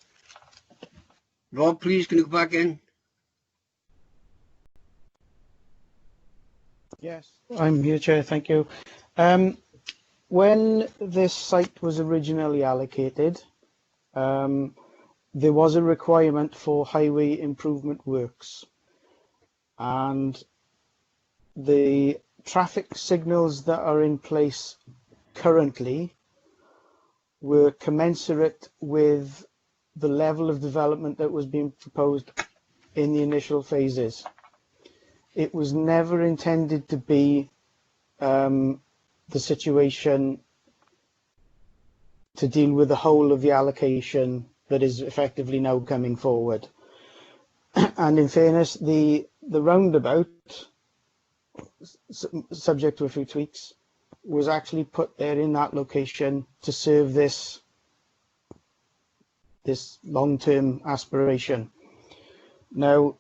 Rob, please, can you go back in? Yes, I'm here, Chair. Thank you. When this site was originally allocated, there was a requirement for highway improvement works, and the traffic signals that are in place currently were commensurate with the level of development that was being proposed in the initial phases. it was never intended to be the situation to deal with the whole of the allocation that is effectively now coming forward. And in fairness, the roundabout, subject to a few tweaks, was actually put there in that location to serve this long-term aspiration. Now,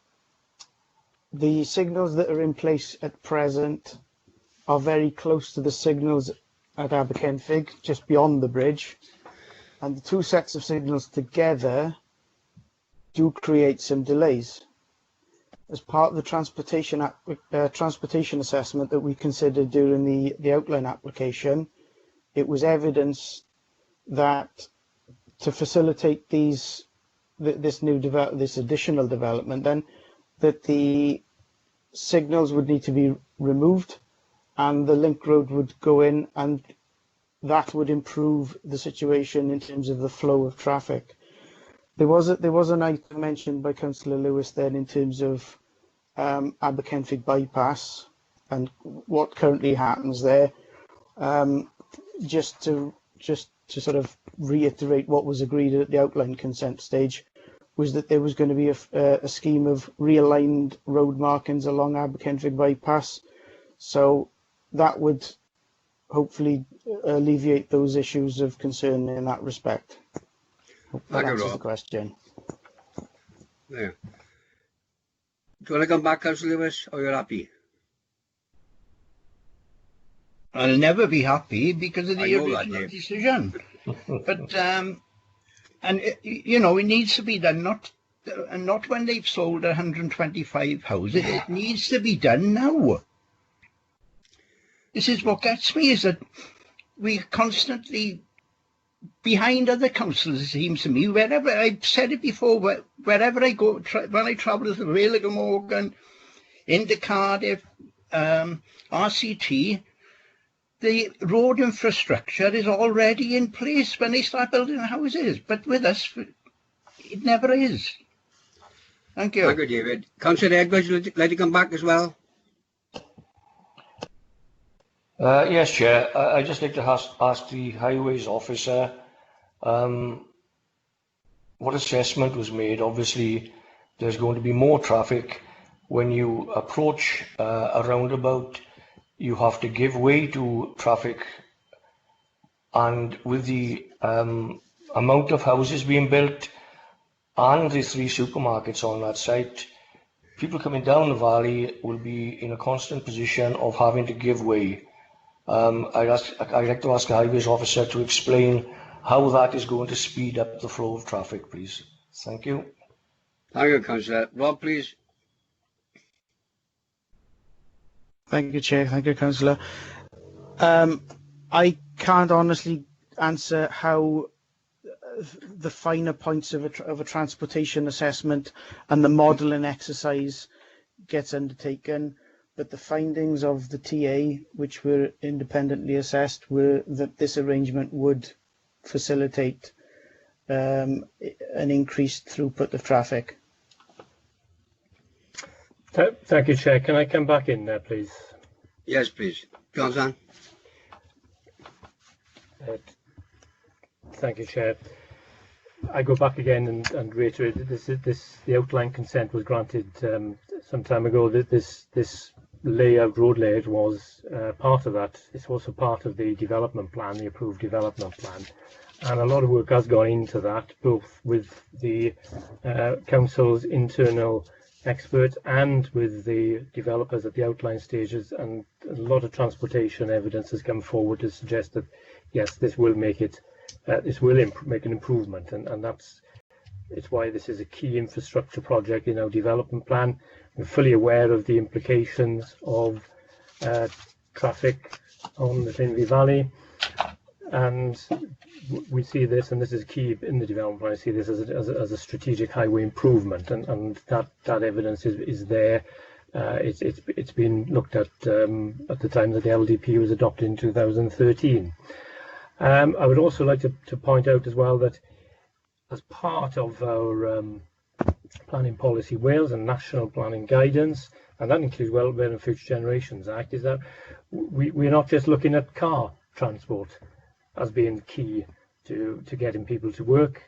the signals that are in place at present are very close to the signals at Aberkenfig, just beyond the bridge, and the two sets of signals together do create some delays. As part of the transportation assessment that we considered during the outline application, it was evidence that to facilitate this additional development, then that the signals would need to be removed and the link road would go in, and that would improve the situation in terms of the flow of traffic. There was an item mentioned by Councillor Lewis then in terms of Aberkenfig bypass and what currently happens there. Just to sort of reiterate what was agreed at the outline consent stage, was that there was going to be a scheme of realigned road markings along Aberkenfig bypass. So that would hopefully alleviate those issues of concern in that respect. Hope that answers the question. Yeah. Do you want to come back, Councillor Lewis, or you're happy? I'll never be happy because of the original decision. But and you know, it needs to be done not when they've sold 125 houses. It needs to be done now. This is what gets me, is that we're constantly behind other councils, it seems to me. Wherever, I've said it before, wherever I go, when I travel to Vale of Glamorgan, into Cardiff, RCT, the road infrastructure is already in place when they start building houses. But with us, it never is. Thank you. Thank you, David. Councillor Edwards, would you like to come back as well? Yes, Chair. I'd just like to ask the Highways officer what assessment was made. Obviously, there's going to be more traffic. When you approach a roundabout, you have to give way to traffic. And with the amount of houses being built and the 3 supermarkets on that site, people coming down the valley will be in a constant position of having to give way. I'd like to ask the Highways officer to explain how that is going to speed up the flow of traffic, please. Thank you. Thank you, Councillor. Rob, please. Thank you, Chair. Thank you, Councillor. I can't honestly answer how the finer points of a transportation assessment and the modelling exercise gets undertaken. But the findings of the TA, which were independently assessed, were that this arrangement would facilitate an increased throughput of traffic. Thank you, Chair. Can I come back in there, please? Yes, please. Johnson. Thank you, Chair. I go back again and reiterate that the outline consent was granted some time ago. That this road layout was part of that. It's also part of the development plan, the approved development plan, and a lot of work has gone into that, both with the council's internal experts and with the developers at the outline stages, and a lot of transportation evidence has come forward to suggest that yes, this will make it, make an improvement, and it's why this is a key infrastructure project in our development plan. We're fully aware of the implications of traffic on the Llinvi Valley, and we see this, and this is key in the development plan. I see this as a strategic highway improvement, and that evidence is there. It's been looked at the time that the LDP was adopted in 2013. I would also like to point out as well that as part of our planning policy Wales and national planning guidance, and that includes Welfare and Future Generations Act, is that we're not just looking at car transport as being key to getting people to work.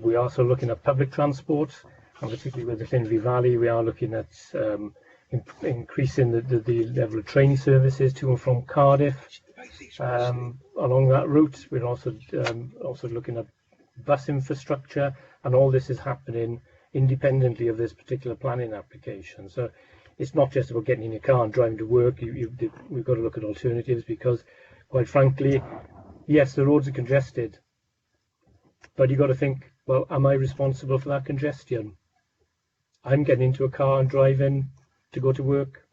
We're also looking at public transport, and particularly with the Llanvi Valley, we are looking at increasing the level of train services to and from Cardiff. Along that route, we're also looking at bus infrastructure, and all this is happening independently of this particular planning application. So it's not just about getting in your car and driving to work. We've got to look at alternatives, because, quite frankly, yes, the roads are congested, but you've got to think, well, am I responsible for that congestion? I'm getting into a car and driving to go to work.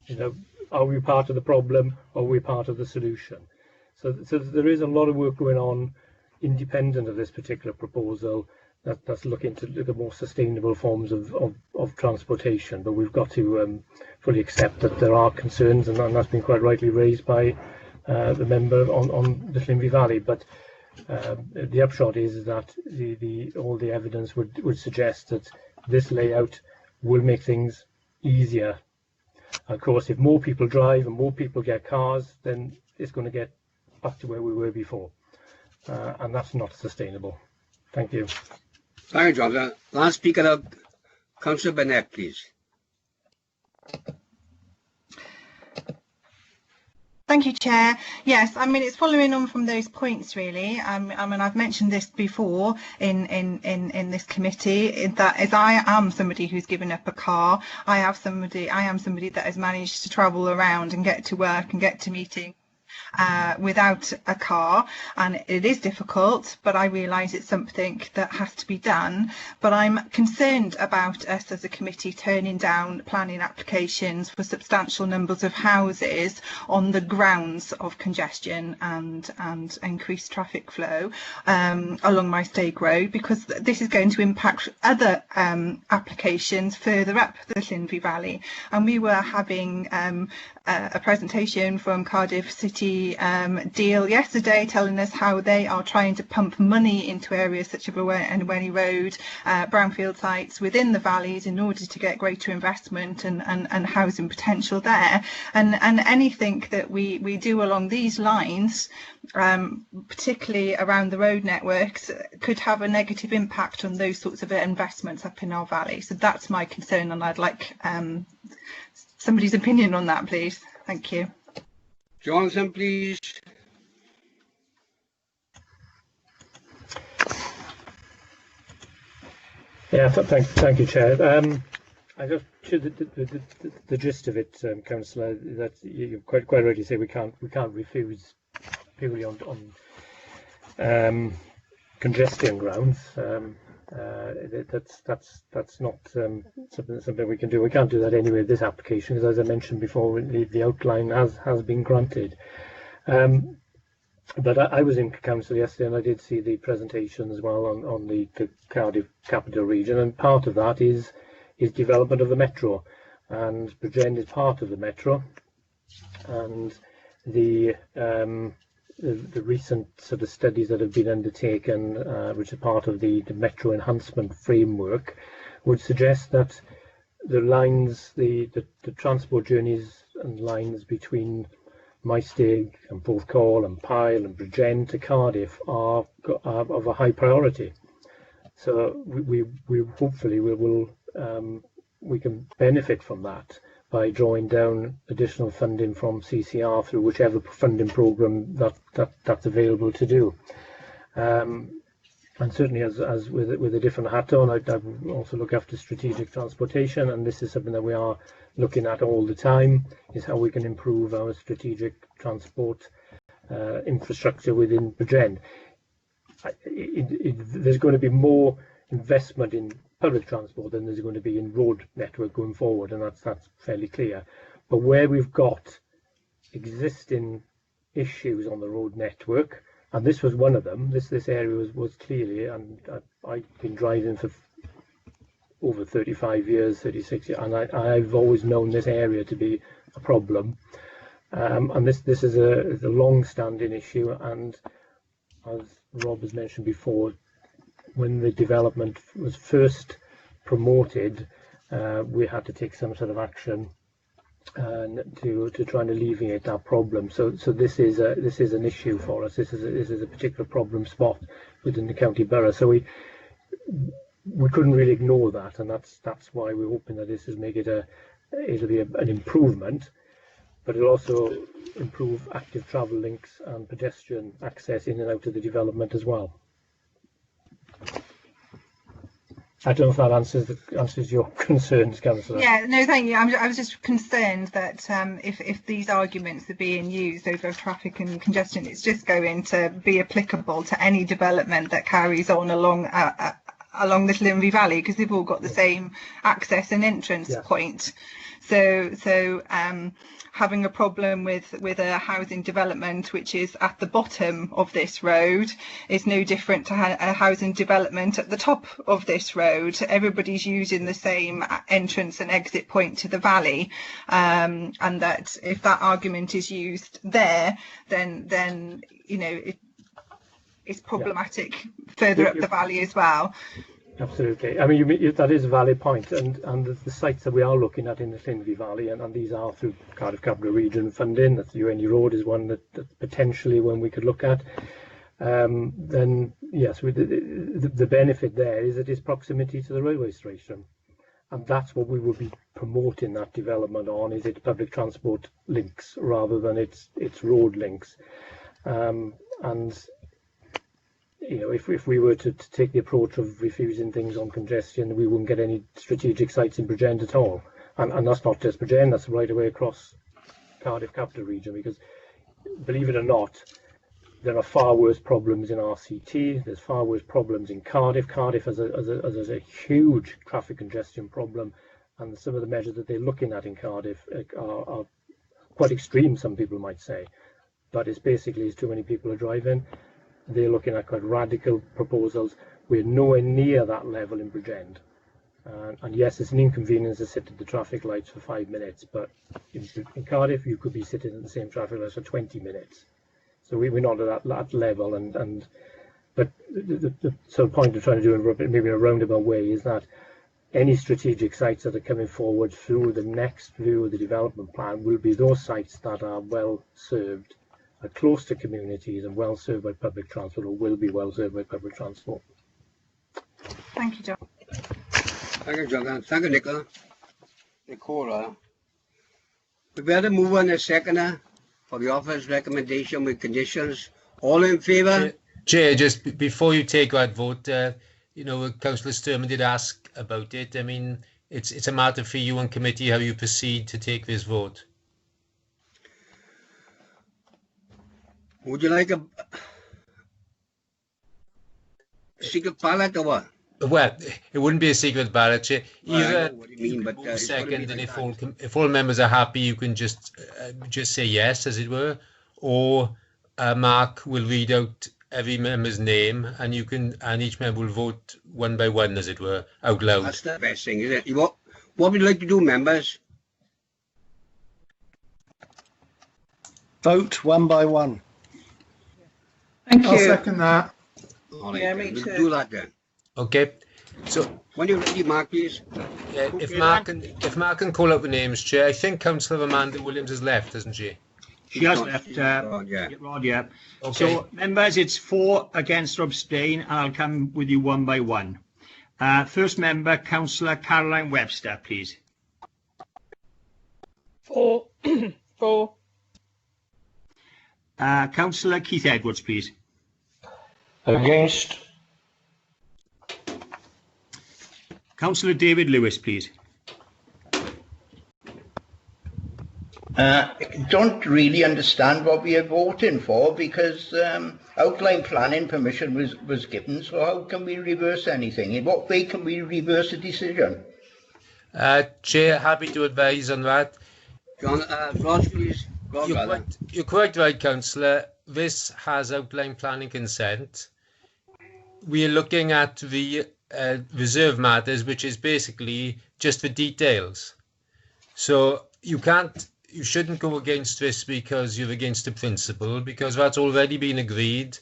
You know, are we part of the problem, or are we part of the solution? So there is a lot of work going on independent of this particular proposal that's looking to look at more sustainable forms of transportation. But we've got to fully accept that there are concerns, and that's been quite rightly raised by the member on the Llanvi Valley. But the upshot is that all the evidence would suggest that this layout will make things easier. Of course, if more people drive and more people get cars, then it's going to get back to where we were before, and that's not sustainable. Thank you. Thank you, John. Last speaker, Councillor Burnett, please. Thank you, Chair. Yes, I mean, it's following on from those points, really. I mean, I've mentioned this before in this committee, that as I am somebody who's given up a car, I am somebody that has managed to travel around and get to work and get to meetings without a car, and it is difficult, but I realise it's something that has to be done. But I'm concerned about us as a committee turning down planning applications for substantial numbers of houses on the grounds of congestion and increased traffic flow along my Stake Road, because this is going to impact other applications further up the Llanvi Valley. And we were having a presentation from Cardiff City Deal yesterday, telling us how they are trying to pump money into areas such as Wenny Road, brownfield sites within the valleys, in order to get greater investment and housing potential there. And anything that we do along these lines, particularly around the road networks, could have a negative impact on those sorts of investments up in our valley. So that's my concern, and I'd like somebody's opinion on that, please. Thank you. Jonathan, please. Yeah, thank you, Chair. I just the gist of it, Councillor, that you quite rightly say we can't refuse purely on congestion grounds. That's not something we can do. We can't do that anyway with this application, because, as I mentioned before, the outline has been granted. But I was in council yesterday, and I did see the presentation as well on the Cardiff capital region, and part of that is development of the metro, and Bridgend is part of the metro, and the recent sort of studies that have been undertaken, which are part of the metro enhancement framework, would suggest that the lines, the transport journeys and lines between Maesteg and Porthcawl and Pyle and Bridgend to Cardiff are of a high priority. So we hopefully we can benefit from that by drawing down additional funding from CCR through whichever funding programme that's available to do. And certainly, as with a different hat on, I also look after strategic transportation, and this is something that we are looking at all the time, is how we can improve our strategic transport infrastructure within Bridgend. There's going to be more investment in public transport than there's going to be in road network going forward, and that's fairly clear. But where we've got existing issues on the road network, and this was one of them, this area was clearly, and I've been driving for over 35 years, 36 years, and I've always known this area to be a problem. And this is a long-standing issue, and as Rob has mentioned before, when the development was first promoted, we had to take some sort of action to try and alleviate that problem. So this is an issue for us. This is a particular problem spot within the county borough. So we couldn't really ignore that, and that's why we're hoping that this is it'll be an improvement, but it'll also improve active travel links and pedestrian access in and out of the development as well. I don't know if that answers your concerns, Councillor. Yeah, no, thank you. I was just concerned that if these arguments are being used over traffic and congestion, it's just going to be applicable to any development that carries on along this Linley Valley, because they've all got the same access and entrance point. So having a problem with a housing development which is at the bottom of this road is no different to a housing development at the top of this road. Everybody's using the same entrance and exit point to the valley, and that if that argument is used there, then you know it's problematic further up the valley as well. Absolutely. I mean, that is a valid point, and the sites that we are looking at in the Llinvi Valley, and these are through Cardiff Capital Region funding. That's UNE Road is one that potentially one we could look at. Then yes, the benefit there is that it's proximity to the railway station, and that's what we will be promoting that development on. Is it public transport links rather than its road links, and you know, if we were to take the approach of refusing things on congestion, we wouldn't get any strategic sites in Bridgend at all. And that's not just Bridgend, that's right away across Cardiff Capital Region, because believe it or not, there are far worse problems in RCT, there's far worse problems in Cardiff. Cardiff has a huge traffic congestion problem, and some of the measures that they're looking at in Cardiff are quite extreme, some people might say. But it's basically too many people are driving. They're looking at quite radical proposals. We're nowhere near that level in Bridgend. And yes, it's an inconvenience to sit at the traffic lights for 5 minutes, but in Cardiff, you could be sitting at the same traffic lights for 20 minutes. So we're not at that level. But the sort of point of trying to do it maybe in a roundabout way is that any strategic sites that are coming forward through the next view of the development plan will be those sites that are well served, are close to communities and well served by public transport, or will be well served by public transport. Thank you, John. Thank you, John. Thank you, Nicola. Nicola. We better move on a second for the office recommendation with conditions. All in favour? Chair, just before you take that vote, you know, Councillor Sturman did ask about it. I mean, it's a matter for you and committee how you proceed to take this vote. Would you like a secret ballot or what? Well, it wouldn't be a secret ballot, Chair. Either what you mean, but second, and if all members are happy, you can just say yes, as it were, or Mark will read out every member's name, and each member will vote one by one, as it were, out loud. That's the best thing, isn't it? What would you like to do, members? Vote one by one. Thank you. I'll second that. All right, Yeah, then. me We'll too. do that then. Okay. So When you're ready, Mark, please. yeah, if Mark can call out the names, Chair. I think Councillor Amanda Williams has left, hasn't she? She has left, Rod, yeah. Rod, yeah. Okay. So, members, it's 4 against or abstain, and I'll come with you one by one. First member, Councillor Caroline Webster, please. For. For. Councillor Keith Edwards, please. Against. Councillor David Lewis, please. Don't really understand what we are voting for, because outline planning permission was given, so how can we reverse anything? In what way can we reverse a decision? Chair, happy to advise on that. John, Ross, please. You're quite right, Councillor. This has outline planning consent. We are looking at the reserve matters, which is basically just the details. So you shouldn't go against this because you're against the principle, because that's already been agreed.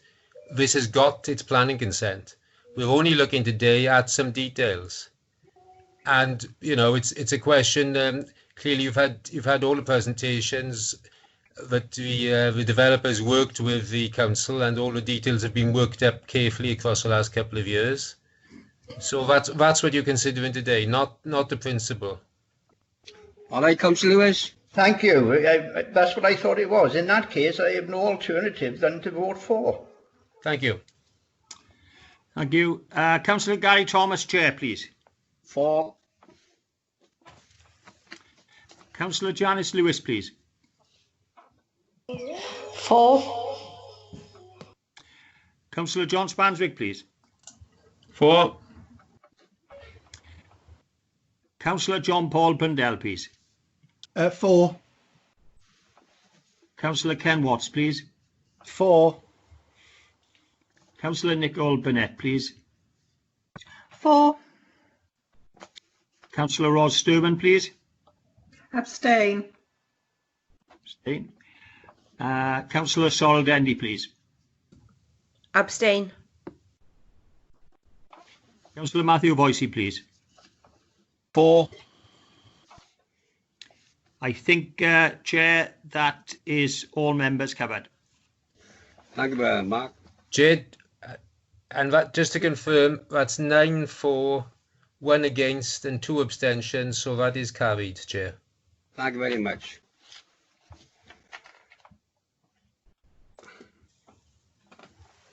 This has got its planning consent. We're only looking today at some details. and you know, it's a question. Clearly, you've had all the presentations that the developers worked with the council, and all the details have been worked up carefully across the last couple of years. So that's what you're considering today, not the principle. All right, Councillor Lewis. Thank you. That's what I thought it was. In that case, I have no alternative than to vote for. Thank you. Thank you. Councillor Gary Thomas, Chair, please. For. Councillor Janice Lewis, please. For. Councillor John Spanswick, please. For. Councillor John Paul Pundell, please. For. Councillor Ken Watts, please. For. Councillor Nicole Burnett, please. For. Councillor Ros Sturman, please. Abstain. Abstain. Councillor Sorrel Dendy, please. Abstain. Councillor Matthew Boycey, please. For. I think, Chair, that is all members covered. Thank you very much, Mark. Jed, and that, just to confirm, that's 9 for, 1 against and 2 abstentions, so that is carried, Chair. Thank you very much.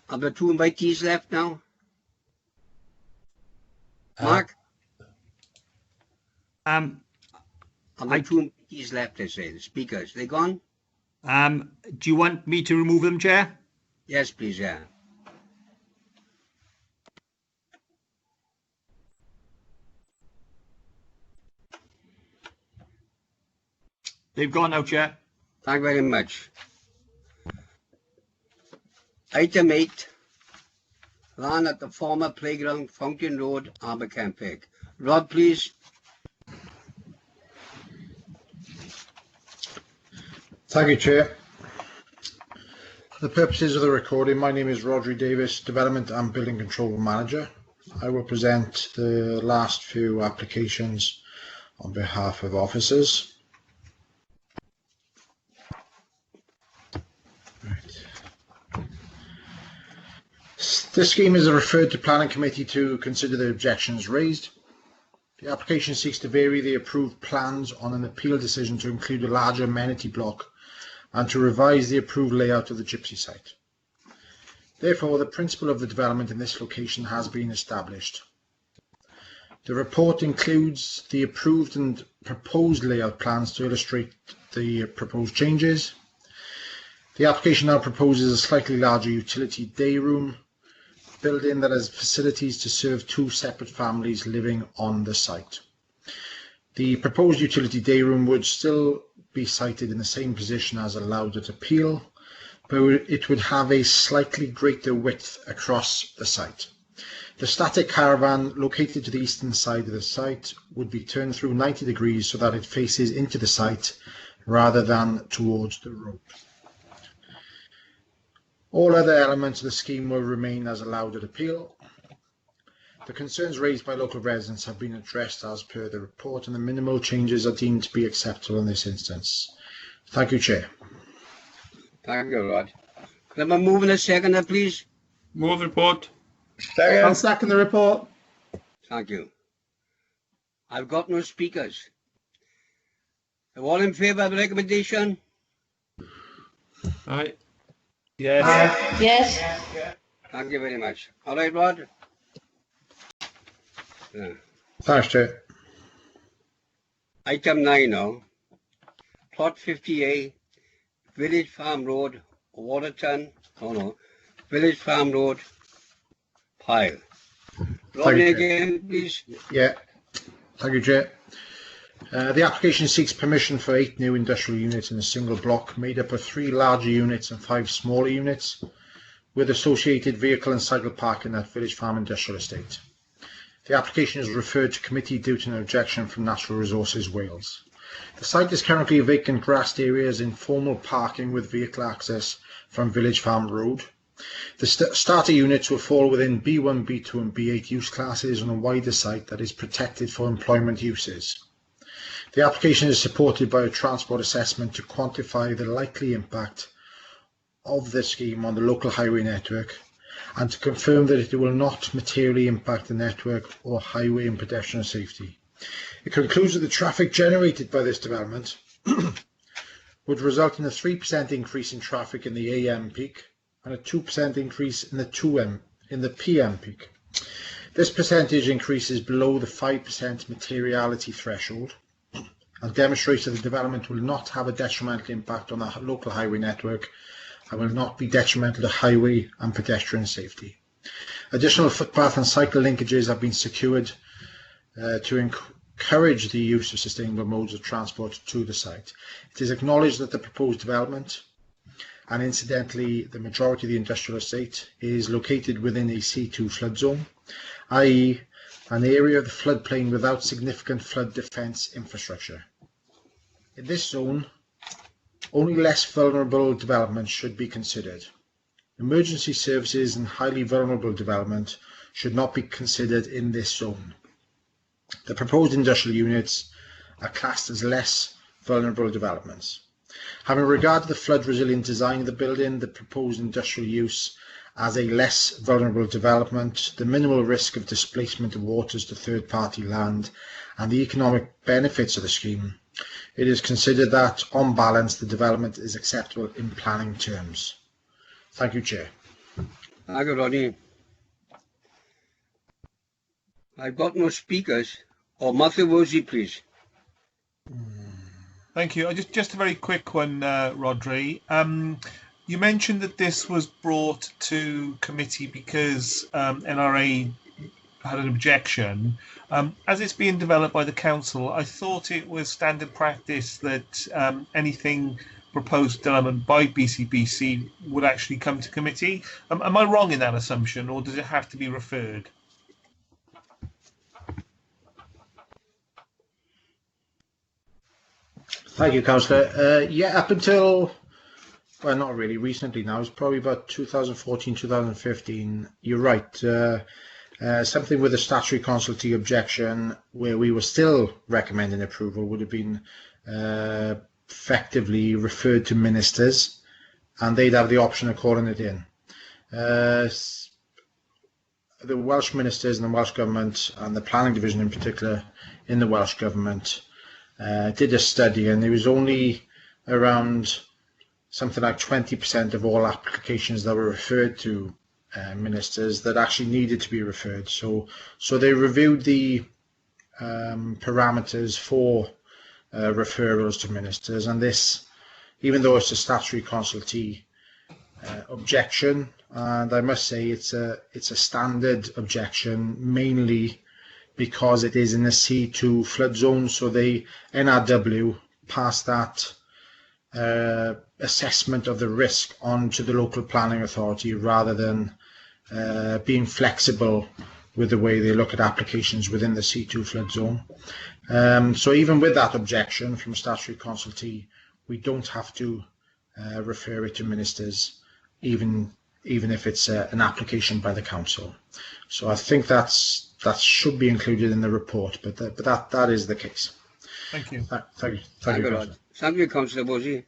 Are there 2 invitees left now? Mark? Are there 2 invitees left, I say, the speakers? They gone? Do you want me to remove them, Chair? Yes, please, yeah. They've gone now, Chair. Thank you very much. Item 8, land at the former playground, Fountain Road, Abercampeg. Rod, please. Thank you, Chair. For the purposes of the recording, my name is Rodri Davis, Development and Building Control Manager. I will present the last few applications on behalf of officers. This scheme is referred to Planning Committee to consider the objections raised. The application seeks to vary the approved plans on an appeal decision to include a larger amenity block and to revise the approved layout of the Gypsy site. Therefore, the principle of the development in this location has been established. The report includes the approved and proposed layout plans to illustrate the proposed changes. The application now proposes a slightly larger utility day room building that has facilities to serve 2 separate families living on the site. The proposed utility day room would still be sited in the same position as allowed at appeal, but it would have a slightly greater width across the site. The static caravan located to the eastern side of the site would be turned through 90 degrees so that it faces into the site rather than towards the road. All other elements of the scheme will remain as allowed at appeal. The concerns raised by local residents have been addressed as per the report, and the minimal changes are deemed to be acceptable in this instance. Thank you, Chair. Thank you, Rod. Can I move in a second, please? Move the report. I'll second the report. Thank you. I've got no speakers. Are all in favour of the recommendation? Aye. Yes. Yes. Thank you very much. All right, Rod? Yeah. Thanks, Chair. Item 9 now. Plot 50A, Village Farm Road, Waterton. Oh no, Village Farm Road, Pile. Rodney again, please. Yeah. Thank you, Chair. The application seeks permission for 8 new industrial units in a single block made up of 3 larger units and 5 smaller units with associated vehicle and cycle parking at Village Farm Industrial Estate. The application is referred to committee due to an objection from Natural Resources Wales. The site is currently a vacant grassed area as informal parking with vehicle access from Village Farm Road. The starter units will fall within B1, B2 and B8 use classes on a wider site that is protected for employment uses. The application is supported by a transport assessment to quantify the likely impact of the scheme on the local highway network and to confirm that it will not materially impact the network or highway and pedestrian safety. It concludes that the traffic generated by this development would result in a 3% increase in traffic in the AM peak and a 2% increase in the PM peak. This percentage increase is below the 5% materiality threshold and demonstrates that the development will not have a detrimental impact on the local highway network and will not be detrimental to highway and pedestrian safety. Additional footpath and cycle linkages have been secured to encourage the use of sustainable modes of transport to the site. It is acknowledged that the proposed development, and incidentally the majority of the industrial estate, is located within a C2 flood zone, i.e. an area of the floodplain without significant flood defence infrastructure. In this zone, only less vulnerable developments should be considered. Emergency services and highly vulnerable development should not be considered in this zone. The proposed industrial units are classed as less vulnerable developments. Having regard to the flood resilient design of the building, the proposed industrial use as a less vulnerable development, the minimal risk of displacement of waters to third-party land, and the economic benefits of the scheme, it is considered that, on balance, the development is acceptable in planning terms. Thank you, Chair. Thank you, Ronnie. I've got no speakers. Oh, Matthew Woolsey, please. Thank you. Just a very quick one, Rodri. You mentioned that this was brought to committee because NRA had an objection. As it's being developed by the council, I thought it was standard practice that anything proposed development by BCBC would actually come to committee. Am I wrong in that assumption, or does it have to be referred? Thank you, Councillor. Yeah, up until, well, not really recently now, it's probably about 2014, 2015. You're right. Something with a statutory consultee objection where we were still recommending approval would have been effectively referred to ministers, and they'd have the option of calling it in. The Welsh ministers and the Welsh Government, and the planning division in particular in the Welsh Government, did a study, and there was only around something like 20% of all applications that were referred to ministers that actually needed to be referred. So they reviewed the parameters for referrals to ministers, and this, even though it's a statutory consultee objection, and I must say it's a standard objection, mainly because it is in a C2 flood zone, so the NRW passed that assessment of the risk on to the local planning authority rather than being flexible with the way they look at applications within the C2 flood zone. So even with that objection from statutory consultee, we don't have to refer it to ministers, even if it's an application by the council. So I think that should be included in the report, but that is the case. Thank you. Thank you, Councillor. Thank you, Councillor Woolsey.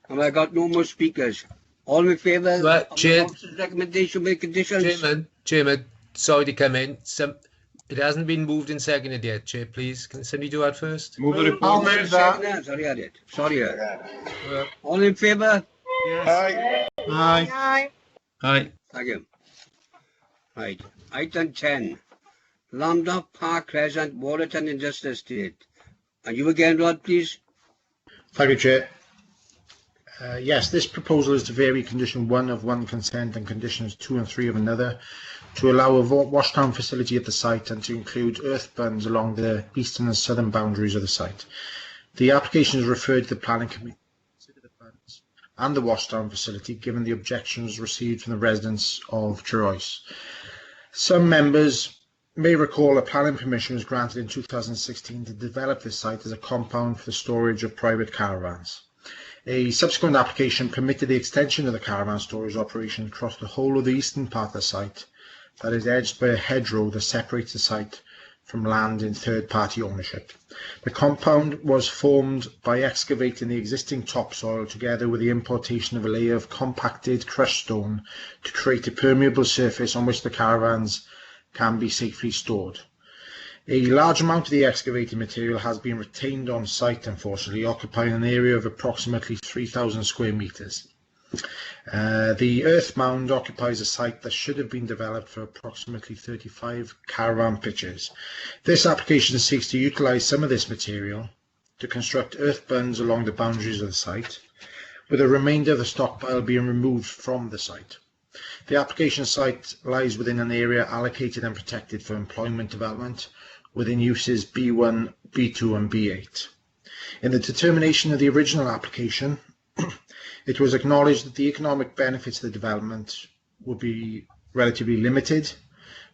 And I got no more speakers. All in favour of the council's recommendation with conditions? Chairman, sorry to come in. It hasn't been moved and seconded yet, Chair, please. Can somebody do that first? Move the report. Sorry, I did. Sorry. All in favour? Yes. Aye. Aye. Aye. Thank you. Right. Item 10. Lambda Park Crescent, Waterton Industrial Estate. And you again, Rod, please. Thank you, Chair. Yes, this proposal is to vary condition 1 of one consent and conditions 2 and 3 of another to allow a washdown facility at the site and to include earth bunds along the eastern and southern boundaries of the site. The application is referred to the planning committee to consider the bunds and the washdown facility given the objections received from the residents of Troyes. Some members may recall a planning permission was granted in 2016 to develop this site as a compound for the storage of private caravans. A subsequent application permitted the extension of the caravan storage operation across the whole of the eastern part of the site that is edged by a hedgerow that separates the site from land in third-party ownership. The compound was formed by excavating the existing topsoil together with the importation of a layer of compacted crushed stone to create a permeable surface on which the caravans can be safely stored. A large amount of the excavated material has been retained on site, unfortunately, occupying an area of approximately 3,000 square metres. The earth mound occupies a site that should have been developed for approximately 35 caravan pitches. This application seeks to utilise some of this material to construct earth bunds along the boundaries of the site, with the remainder of the stockpile being removed from the site. The application site lies within an area allocated and protected for employment development within uses B1, B2 and B8. In the determination of the original application, it was acknowledged that the economic benefits of the development would be relatively limited,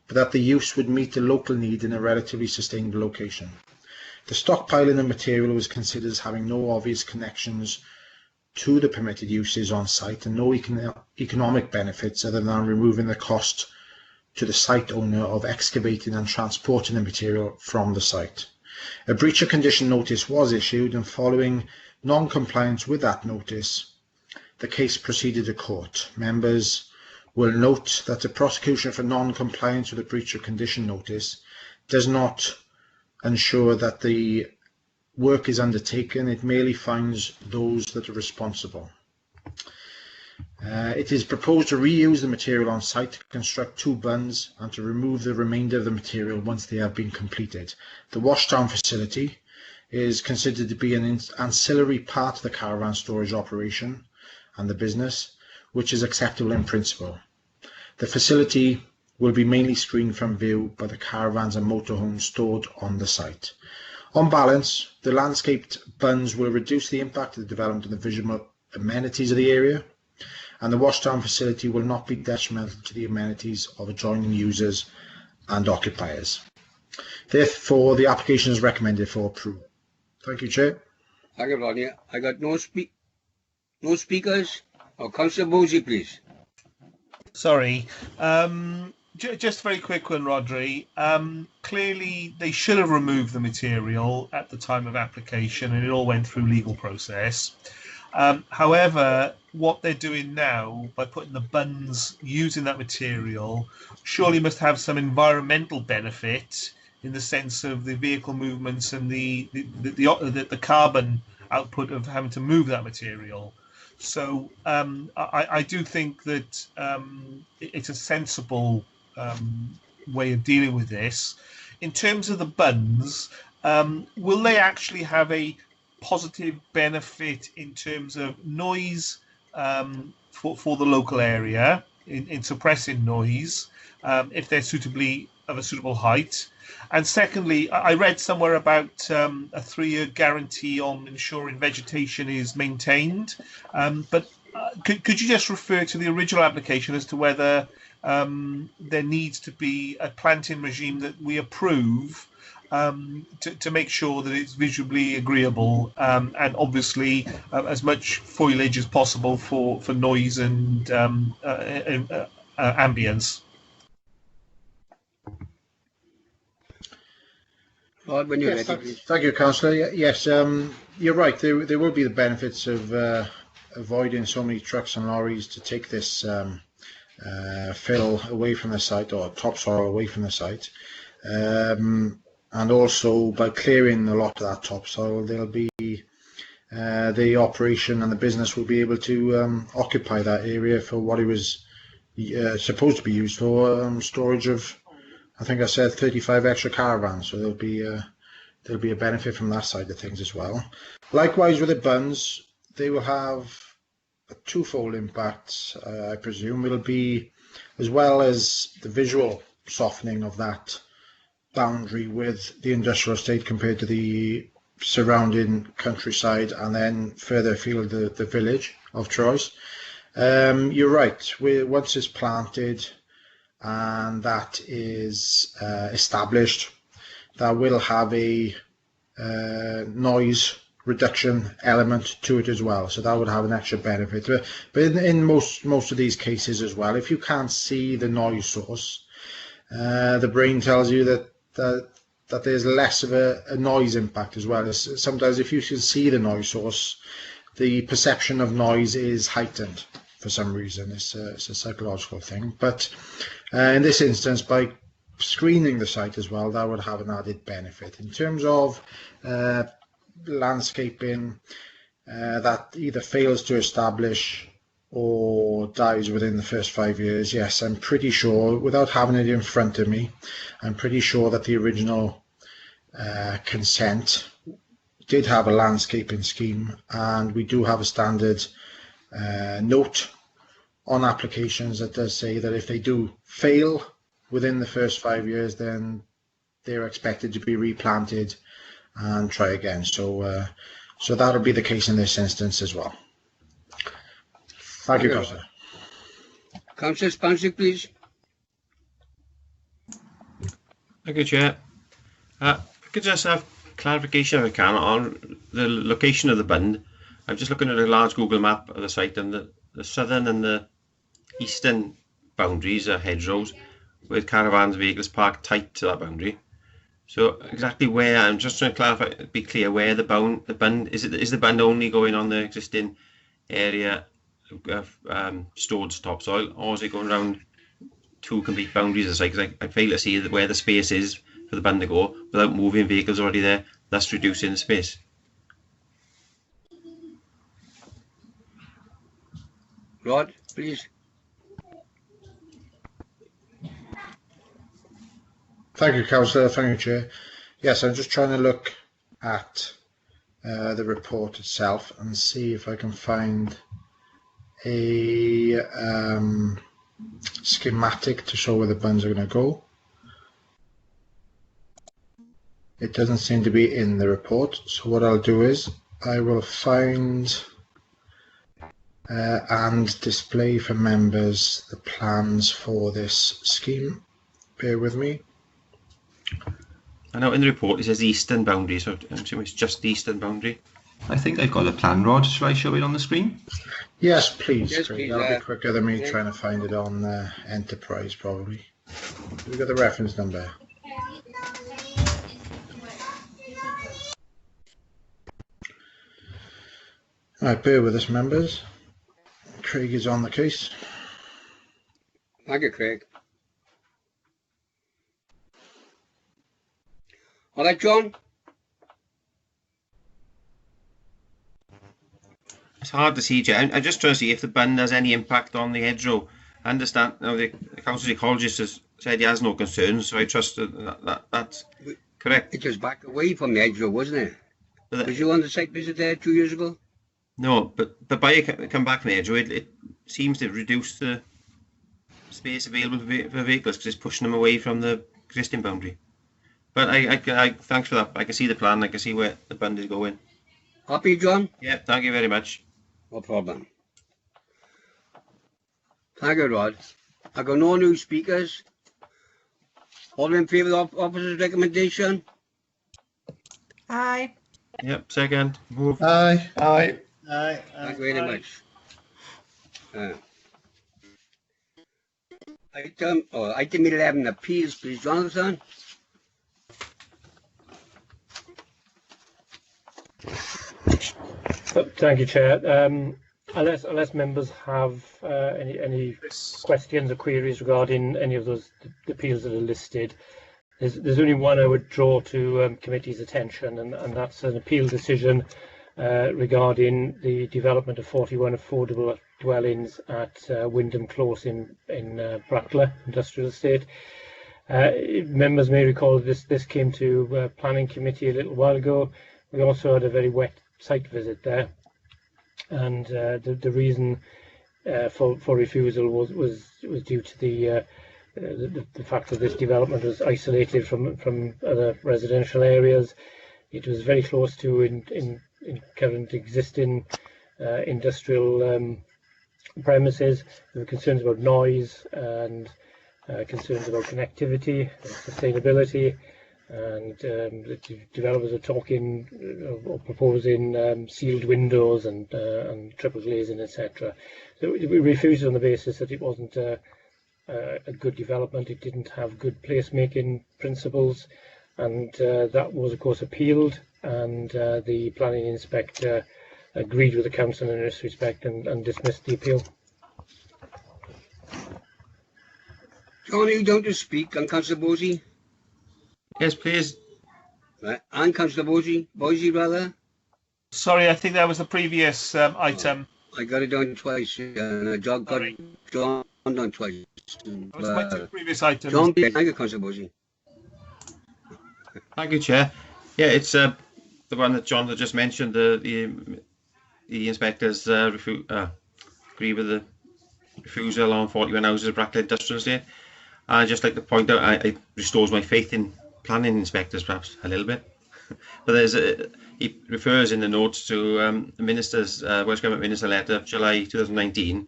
but that the use would meet the local need in a relatively sustainable location. The stockpiling of material was considered as having no obvious connections to the permitted uses on site and no economic benefits other than removing the cost to the site owner of excavating and transporting the material from the site. A breach of condition notice was issued, and following non-compliance with that notice, the case proceeded to court. Members will note that the prosecution for non-compliance with a breach of condition notice does not ensure that the work is undertaken. It merely finds those that are responsible. It is proposed to reuse the material on site to construct 2 bunds and to remove the remainder of the material once they have been completed. The washdown facility is considered to be an ancillary part of the caravan storage operation and the business, which is acceptable in principle. The facility will be mainly screened from view by the caravans and motorhomes stored on the site. On balance, the landscaped bunds will reduce the impact of the development of the visual amenities of the area, and the washdown facility will not be detrimental to the amenities of adjoining users and occupiers. Therefore, the application is recommended for approval. Thank you, Chair. Thank you, Ronnie. I got no speakers. Councillor Bosey, please. Sorry. Just a very quick one, Rodri. Clearly, they should have removed the material at the time of application, and it all went through legal process. However, what they're doing now by putting the bunds using that material surely must have some environmental benefit in the sense of the vehicle movements and the carbon output of having to move that material. So I do think that it's a sensible way of dealing with this. In terms of the bunds, will they actually have a positive benefit in terms of noise for the local area, in suppressing noise, if they're suitably of a suitable height? And secondly, I read somewhere about a 3-year guarantee on ensuring vegetation is maintained. But could you just refer to the original application as to whether there needs to be a planting regime that we approve to make sure that it's visually agreeable, and obviously as much foliage as possible for noise and ambience? When you're Yes, ready, please. thank you, Councillor. Yes, you're right. There will be the benefits of avoiding so many trucks and lorries to take this fill away from the site, or topsoil away from the site. And also by clearing a lot of that topsoil, there'll be the operation and the business will be able to occupy that area for what it was supposed to be used for, storage of, I think I said 35 extra caravans. So there'll be a benefit from that side of things as well. Likewise with the bunds, they will have a twofold impact, I presume. It'll be, as well as the visual softening of that boundary with the industrial estate compared to the surrounding countryside, and then further afield the village of Troyes. You're right, once it's planted and that is established, that will have a noise reduction element to it as well, so that would have an extra benefit. But in most of these cases as well, if you can't see the noise source, the brain tells you that there's less of a noise impact as well. Sometimes if you can see the noise source, the perception of noise is heightened for some reason. It's a psychological thing. But in this instance, by screening the site as well, that would have an added benefit. In terms of landscaping that either fails to establish or dies within the first 5 years, yes, I'm pretty sure, without having it in front of me, I'm pretty sure that the original consent did have a landscaping scheme, and we do have a standard note on applications that does say that if they do fail within the first 5 years, then they're expected to be replanted and try again. So that'll be the case in this instance as well. Thank you, Councillor. Councillor Spancic, please. Thank you, Chair. I could just have clarification if I can on the location of the bund. I'm just looking at a large Google map of the site, and the southern and the eastern boundaries are hedgerows with caravans, vehicles parked tight to that boundary. So exactly where, I'm just trying to clarify, be clear where the bund is the bund only going on the existing area of stored topsoil, or is it going around two complete boundaries of the site? Because I fail to see where the space is for the bund to go without moving vehicles already there, thus reducing the space. Rod, please. Thank you, Councillor. Thank you, Chair. Yes, I'm just trying to look at the report itself and see if I can find a schematic to show where the bunds are going to go. It doesn't seem to be in the report, so what I'll do is I will find and display for members the plans for this scheme. Bear with me. I know in the report it says eastern boundary, so I'm assuming it's just the eastern boundary. I think I've got a plan, Rod. Shall I show it on the screen? Yes, please. Yes, Craig. please, That'll be quicker than me trying to find it on Enterprise, probably. We've got the reference number. Right, bear with us, members. Craig is on the case. Thank you, Craig. All right, John. It's hard to see, Chair. I'm just trying to see if the bund has any impact on the hedgerow. I understand now the council ecologist has said he has no concerns, so I trust that's correct. It was back away from the hedgerow, wasn't it? Was you on the site visit there 2 years ago? No, but by it come back from the hedgerow, it seems to reduce the space available for vehicles because it's pushing them away from the existing boundary. But I thanks for that. I can see the plan. I can see where the bund is going. Happy, John? Yeah, thank you very much. No problem. Thank you, Rod. I got no new speakers. All in favour of officer's recommendation? Aye. Yep, second. Move. Aye. Aye. Thank you very much. Item 11, appeals, please, Jonathan. Thank you, Chair. Unless members have any questions or queries regarding any of those appeals that are listed, there's only one I would draw to committee's attention, and that's an appeal decision regarding the development of 41 affordable dwellings at Wyndham Close in Brackler Industrial Estate. Members may recall this came to planning committee a little while ago. We also had a very wet site visit there, and the reason for refusal was due to the fact that this development was isolated from other residential areas. It was very close to in current existing industrial premises. There were concerns about noise and concerns about connectivity and sustainability. and the developers are talking or proposing sealed windows and triple glazing, etc. So we refused on the basis that it wasn't a good development. It didn't have good placemaking principles, and that was of course appealed, and the planning inspector agreed with the council in this respect and dismissed the appeal. John, are you down to speak on Councillor Bosey? Yes, please. Right. And Councillor Boise rather? Sorry, I think that was the previous item. I got it done twice, and I got John done twice. That was my two previous items. John, thank you, Councillor Bosey. Thank you, Chair. Yeah, it's the one that John had just mentioned. The inspectors agree with the refusal on 41 houses of Brackley Industrial Estate. I'd just like to point out, it restores my faith in planning inspectors, perhaps a little bit. But he refers in the notes to the minister's Welsh Government Minister letter of July 2019,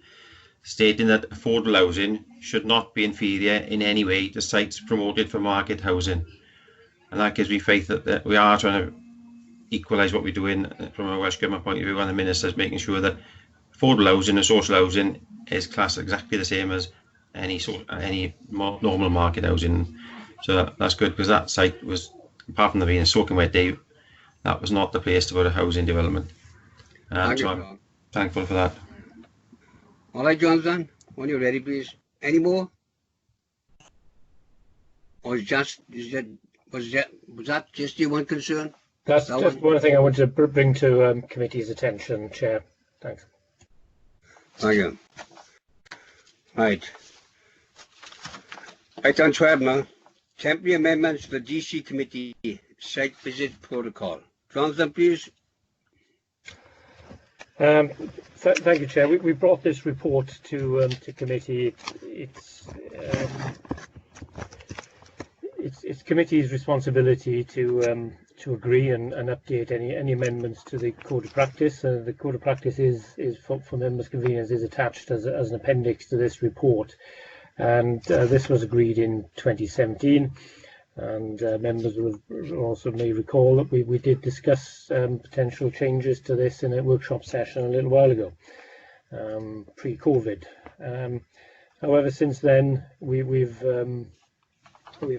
stating that affordable housing should not be inferior in any way to sites promoted for market housing, and that gives me faith that we are trying to equalise what we're doing from a Welsh Government point of view, and the minister's making sure that affordable housing and social housing is classed exactly the same as any normal market housing. So that's good, because that site was, apart from there being a soaking wet day, that was not the place to put a housing development. So I'm thankful for that. All right, Jonathan, when you're ready, please. Any more? Or was that just your one concern? That's just one thing I want to bring to committee's attention, Chair. Thanks. Thank you. Right. Item 12 now. Temporary amendments to the DC Committee site visit protocol. Jonathan, please. Thank you, Chair. We brought this report to committee. It's committee's responsibility to agree and update any amendments to the code of practice. The code of practice is for members' convenience, is attached as an appendix to this report, and this was agreed in 2017. And members will also may recall that we did discuss potential changes to this in a workshop session a little while ago, pre-COVID. However, since then we've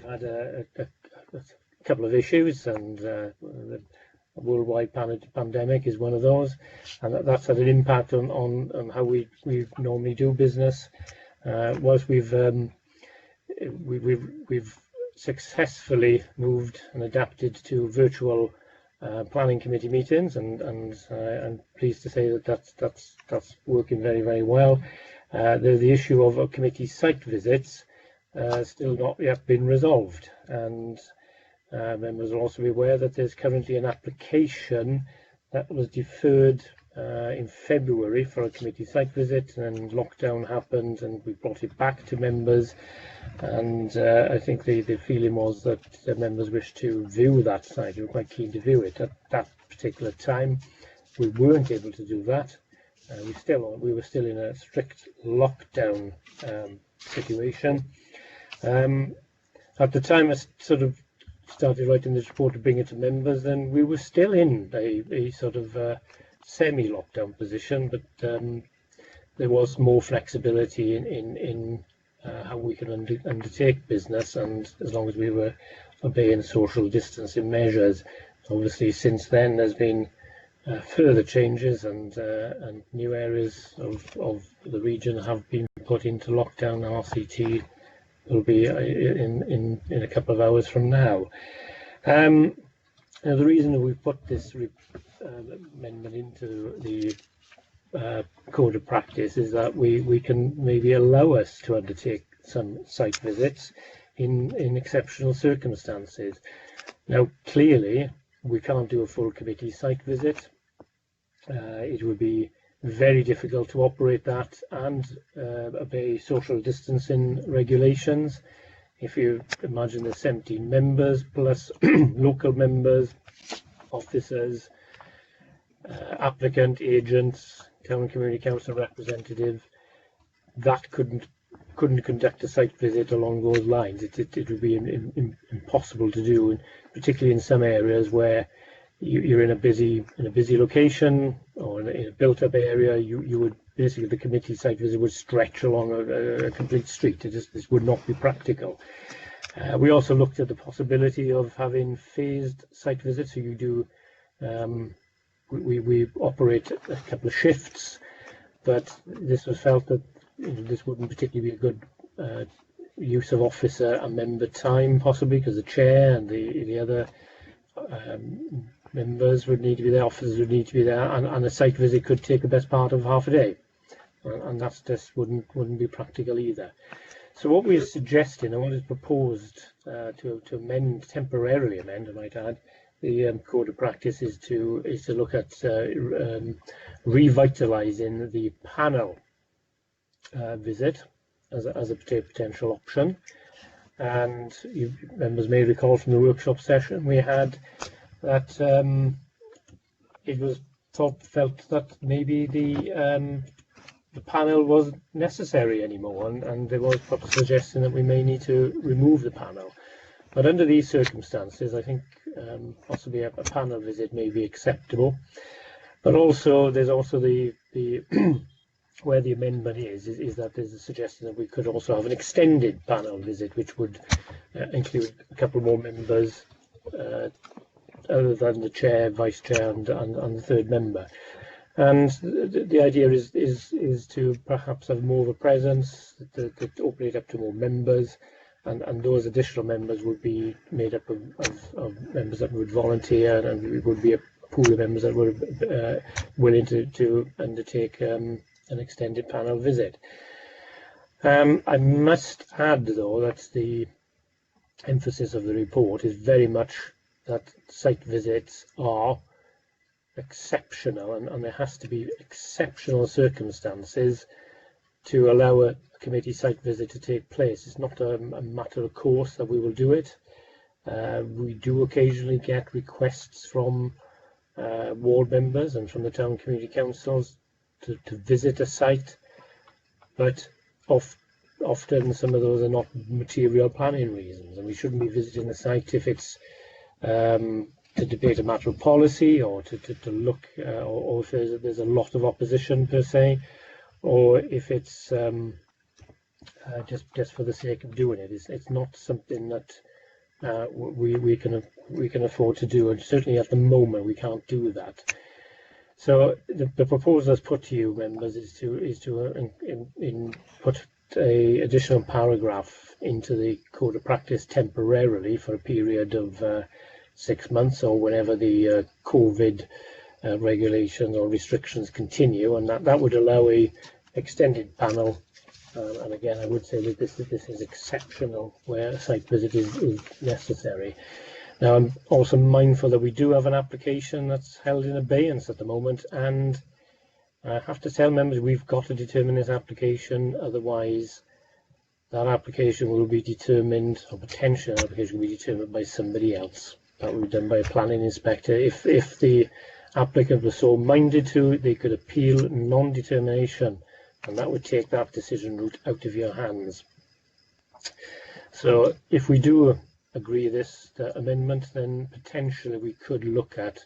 had a couple of issues, and the worldwide pandemic is one of those, and that's had an impact on how we normally do business. Whilst we've successfully moved and adapted to virtual planning committee meetings, and I'm pleased to say that that's working very, very well. The issue of committee site visits still not yet been resolved, and members will also be aware that there's currently an application that was deferred in February for a committee site visit, and lockdown happened and we brought it back to members, and I think the feeling was that the members wished to view that site. They were quite keen to view it. At that particular time we weren't able to do that. We were still in a strict lockdown situation. At the time I sort of started writing this report to bring it to members, then we were still in a sort of semi-lockdown position, but there was more flexibility in how we can undertake business, and as long as we were obeying social distancing measures. Obviously since then there's been further changes, and new areas of the region have been put into lockdown. RCT will be in a couple of hours from now. Now the reason that we put this amendment into the code of practice is that we can maybe allow us to undertake some site visits in exceptional circumstances. Now clearly we can't do a full committee site visit. It would be very difficult to operate that and obey social distancing regulations. If you imagine there's 17 members plus local members, officers, applicant, agents, town and community council representative, that couldn't couldn't conduct a site visit along those lines. It would be impossible to do, and particularly in some areas where you're in a busy location or in a built-up area. You would basically, the committee site visit would stretch along a complete street. This would not be practical. We also looked at the possibility of having phased site visits. So you do, we operate a couple of shifts, but this was felt that this wouldn't particularly be a good use of officer and member time, possibly because the chair and the other members would need to be there, officers would need to be there, and a site visit could take the best part of half a day, and that's just wouldn't be practical either. So what we're suggesting, and what is proposed to amend, temporarily amend, I might add, the code of practice is to look at revitalising the panel visit as a potential option. And members may recall from the workshop session we had that it was felt that maybe the panel wasn't necessary anymore, and there was a suggestion that we may need to remove the panel. But under these circumstances, I think possibly a panel visit may be acceptable. But also, there's also the where the amendment is that there's a suggestion that we could also have an extended panel visit, which would include a couple more members other than the chair, vice chair, and the third member. And the idea is to perhaps have more of a presence, to open it up to more members, and those additional members would be made up of members that would volunteer, and it would be a pool of members that were willing to undertake an extended panel visit. I must add, though, that the emphasis of the report is very much that site visits are exceptional, and there has to be exceptional circumstances to allow a committee site visit to take place. It's not a matter of course that we will do it. We do occasionally get requests from ward members and from the town community councils to visit a site, but often some of those are not material planning reasons, and we shouldn't be visiting the site if it's to debate a matter of policy, or to look, or if there's a lot of opposition per se, or if it's just for the sake of doing it. It's not something that we can afford to do, and certainly at the moment we can't do that. So the proposal that's put to you, members, is to put a additional paragraph into the code of practice temporarily for a period of 6 months, or whenever the COVID regulations or restrictions continue, and that would allow a extended panel. And again, I would say that this is exceptional where a site visit is necessary. Now, I'm also mindful that we do have an application that's held in abeyance at the moment, and I have to tell members we've got to determine this application, otherwise that application will be determined, or potential application will be determined by somebody else. That will be done by a planning inspector. If the applicant was so minded to, they could appeal non-determination, and that would take that decision route out of your hands. So if we do agree this amendment, then potentially we could look at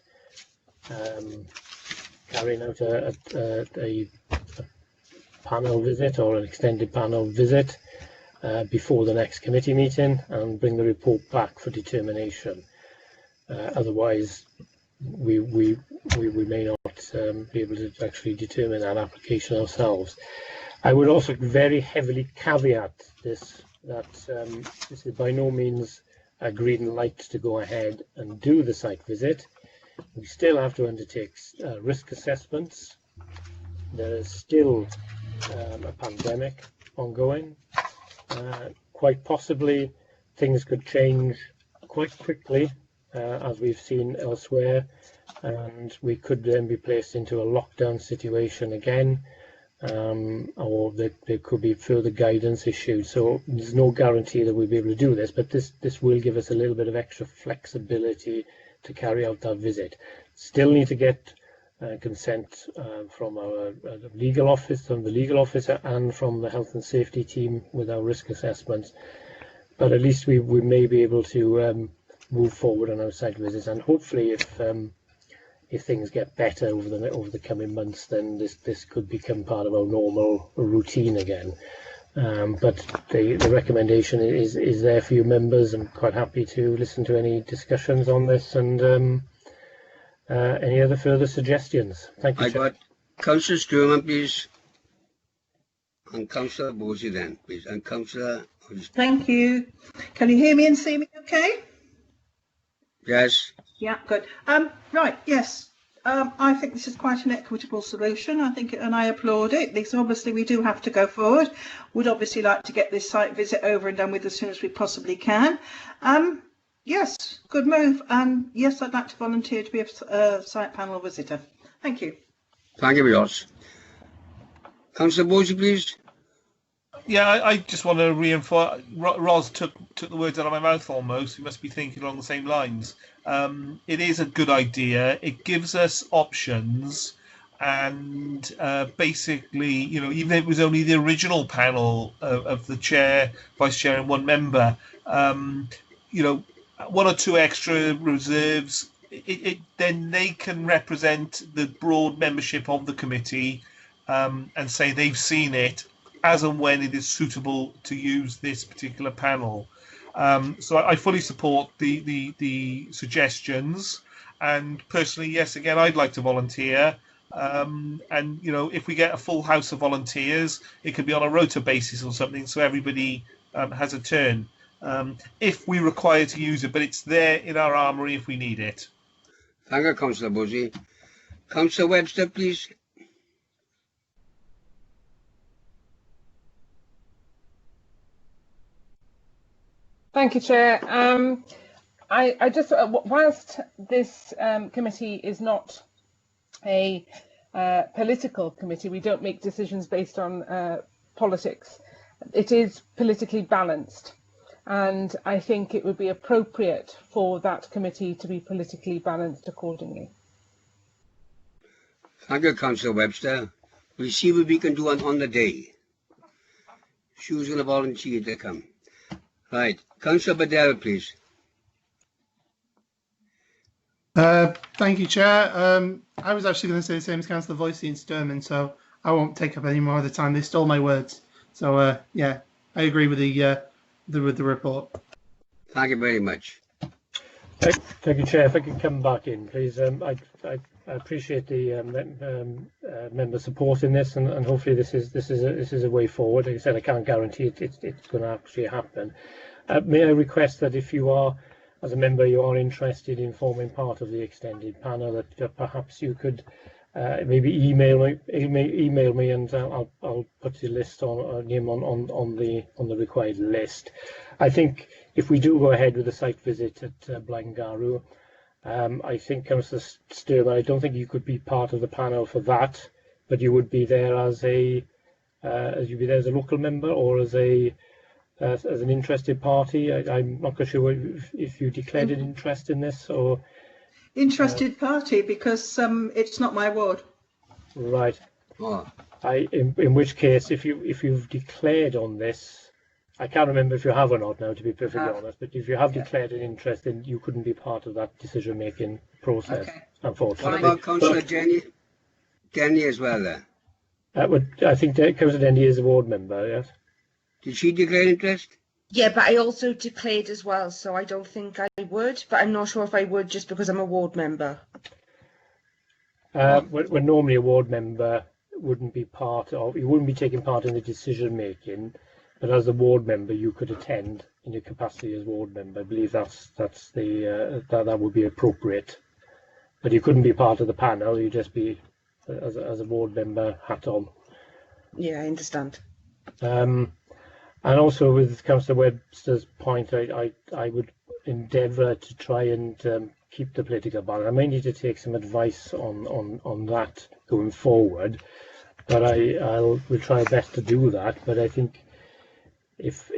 carrying out a panel visit or an extended panel visit before the next committee meeting, and bring the report back for determination. Otherwise, we may not be able to actually determine that application ourselves. I would also very heavily caveat this, that this is by no means a green light to go ahead and do the site visit. We still have to undertake risk assessments. There is still a pandemic ongoing. Quite possibly things could change quite quickly, as we've seen elsewhere, and we could then be placed into a lockdown situation again, or there could be further guidance issued. So there's no guarantee that we'll be able to do this, but this will give us a little bit of extra flexibility to carry out that visit. Still need to get consent from our legal office, from the legal officer, and from the health and safety team with our risk assessments. But at least we may be able to move forward on our site visits, and hopefully, if things get better over the coming months, then this could become part of our normal routine again. But the recommendation is there for you members. I'm quite happy to listen to any discussions on this and any other further suggestions. Thank you. I got Councillor Sturman, please, and Councillor Bosey then, please, and Councillor. Thank you. Can you hear me and see me okay? Yes. Yeah, good. Right, yes. I think this is quite an equitable solution. I think, and I applaud it. This obviously we do have to go forward. Would obviously like to get this site visit over and done with as soon as we possibly can. Yes, good move. And yes, I'd like to volunteer to be a site panel visitor. Thank you. Thank you, Ross. Councillor Bosey, please. Yeah, I just want to reinforce. Ros took the words out of my mouth almost. He must be thinking along the same lines. It is a good idea. It gives us options, and basically, you know, even if it was only the original panel of the chair, vice chair, and one member, you know, one or two extra reserves, then they can represent the broad membership of the committee and say they've seen it as and when it is suitable to use this particular panel. So I fully support the suggestions, and personally, yes, again, I'd like to volunteer. And you know, if we get a full house of volunteers, it could be on a rota basis or something, so everybody has a turn. If we require to use it, but it's there in our armoury if we need it. Thank you, Councillor Bosey. Councillor Webster, please. Thank you, Chair. I just, whilst this committee is not a political committee, we don't make decisions based on politics. It is politically balanced, and I think it would be appropriate for that committee to be politically balanced accordingly. Thank you, Councillor Webster. We'll see what we can do on the day. Who's going to volunteer to come? Right, Councillor Badell, please. Thank you, Chair. I was actually going to say the same as Councillor Voicey and Sturman, so I won't take up any more of the time. They stole my words. So, yeah, I agree with the report. Thank you very much. Thank you, Chair. If I could come back in, please. I appreciate the member supporting this, and hopefully this is a way forward. Like I said, I can't guarantee it's going to actually happen. May I request that if you are, as a member, you are interested in forming part of the extended panel, that perhaps you could maybe email me, and I'll put the list on name on the required list. I think if we do go ahead with the site visit at Blaengarw, I think, Councillor Sturman, I don't think you could be part of the panel for that, but you would be there as a local member or as an interested party. I'm not quite sure if you declared an interest in this or interested party, because it's not my ward. Right. Oh. In which case, if you've declared on this, I can't remember if you have or not now, to be perfectly honest, but if you have declared an interest, then you couldn't be part of that decision-making process, unfortunately. What about Councillor Denny as well there? I think Councillor Denny is a ward member, yes. Did she declare interest? Yeah, but I also declared as well, so I don't think I would, but I'm not sure if I would just because I'm a ward member. When normally a ward member wouldn't be you wouldn't be taking part in the decision-making, but as a ward member, you could attend in your capacity as ward member. I believe that would be appropriate. But you couldn't be part of the panel. You'd just be as a ward member, hat on. Yeah, I understand. And also with Councillor Webster's point, I would endeavour to try and keep the political balance. I may need to take some advice on that going forward, but we'll try our best to do that. But I think if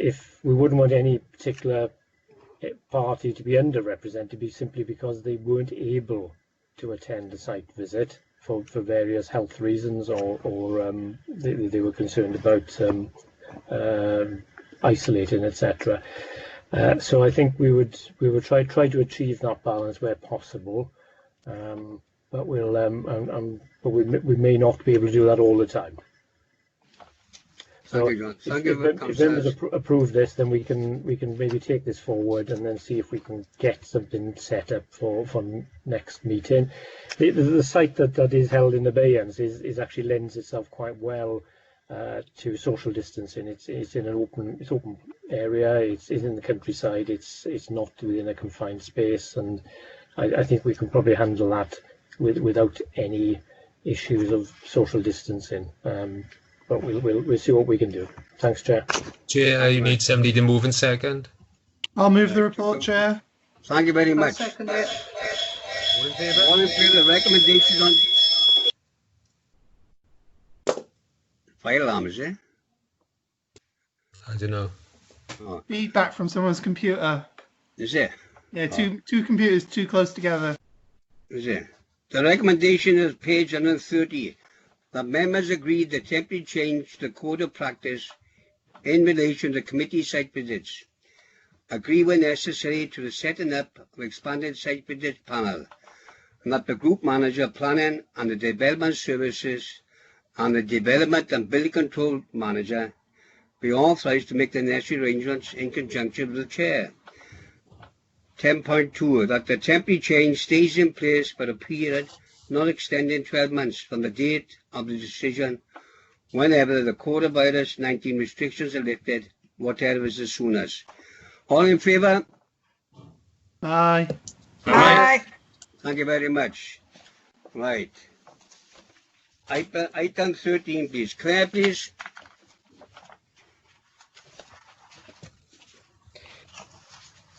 we wouldn't want any particular party to be underrepresented, simply because they weren't able to attend the site visit, for various health reasons, or they were concerned about isolating, etc. So I think we would try to achieve that balance where possible, but we may not be able to do that all the time. So if members approve this, then we can maybe take this forward and then see if we can get something set up for next meeting. The site that is held in abeyance is actually lends itself quite well to social distancing. It's in an open area. It's in the countryside. It's not within a confined space, and I think we can probably handle that without any issues of social distancing. But we'll see what we can do. Thanks, Chair. Chair, you need somebody to move in second. I'll move the report, Chair. Thank you very much. Second it. All in favour? All in favour of recommendations on fire alarm, is it? I don't know. Oh. Feedback from someone's computer. Is it? Yeah, two computers too close together. Is it? The recommendation is page 130. The members agreed to temporarily change the code of practice in relation to committee site visits. Agree when necessary to the setting up of expanded site visit panel, and that the group manager, planning and the development services and the development and building control manager be authorised to make the necessary arrangements in conjunction with the chair. 10.2. That the temporary change stays in place for a period not extending 12 months from the date of the decision, whenever the coronavirus-19 restrictions are lifted, whatever is as soon as. All in favour? Aye. Aye. Thank you very much. Right. Item 13, please. Claire, please.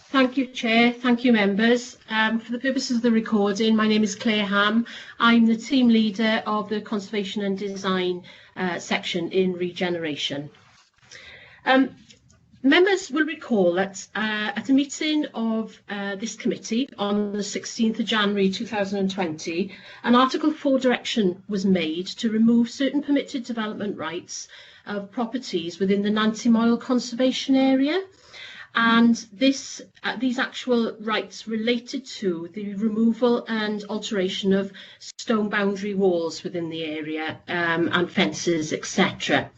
Thank you, Chair. Thank you, members. For the purposes of the recording, my name is Claire Ham. I'm the team leader of the Conservation and Design section in Regeneration. Members will recall that at a meeting of this committee on the 16th of January 2020, an Article 4 direction was made to remove certain permitted development rights of properties within the Nanty Moyle Conservation Area. And these actual rights related to the removal and alteration of stone boundary walls within the area and fences, etc.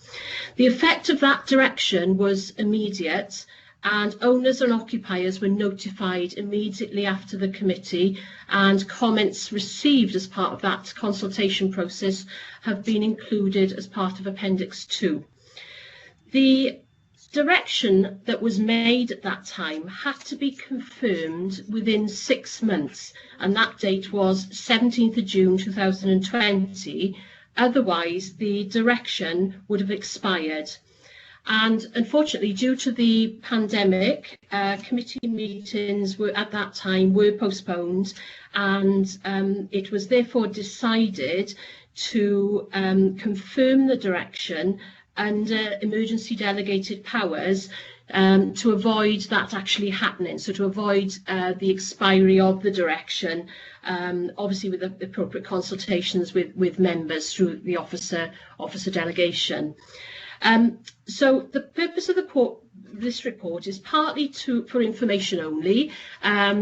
The effect of that direction was immediate, and owners and occupiers were notified immediately after the committee, and comments received as part of that consultation process have been included as part of Appendix 2. The direction that was made at that time had to be confirmed within 6 months, and that date was 17th of June 2020. Otherwise, the direction would have expired. And unfortunately, due to the pandemic, committee meetings at that time were postponed, and it was therefore decided to confirm the direction under emergency delegated powers to avoid that actually happening, so to avoid the expiry of the direction, obviously with the appropriate consultations with members through the officer delegation. So the purpose of this report is partly for information only,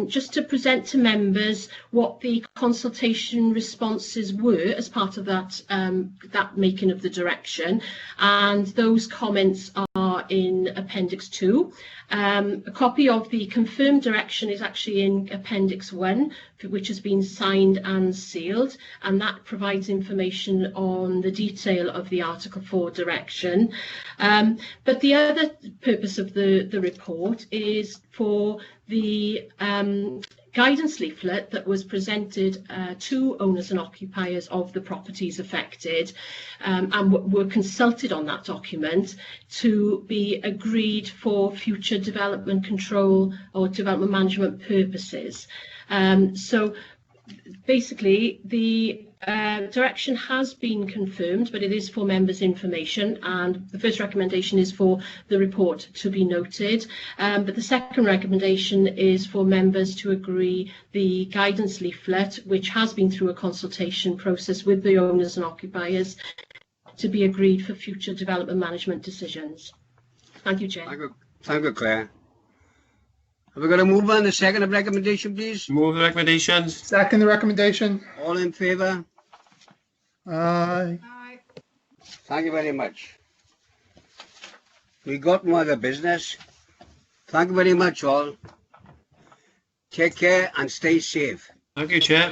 just to present to members what the consultation responses were as part of that making of the direction, and those comments are in Appendix 2. A copy of the confirmed direction is actually in Appendix 1, which has been signed and sealed, and that provides information on the detail of the Article 4 direction. But the other purpose of the report is for the guidance leaflet that was presented to owners and occupiers of the properties affected, and were consulted on that document to be agreed for future development control or development management purposes. So basically, the direction has been confirmed, but it is for members' information, and the first recommendation is for the report to be noted, but the second recommendation is for members to agree the guidance leaflet, which has been through a consultation process with the owners and occupiers, to be agreed for future development management decisions. Thank you, Chair. Thank you, Claire. Have we got a move on the second recommendation, please? Move the recommendations. Second the recommendation. All in favour? Aye. Thank you very much. We got no other business. Thank you very much, all. Take care and stay safe. Thank you, Chair.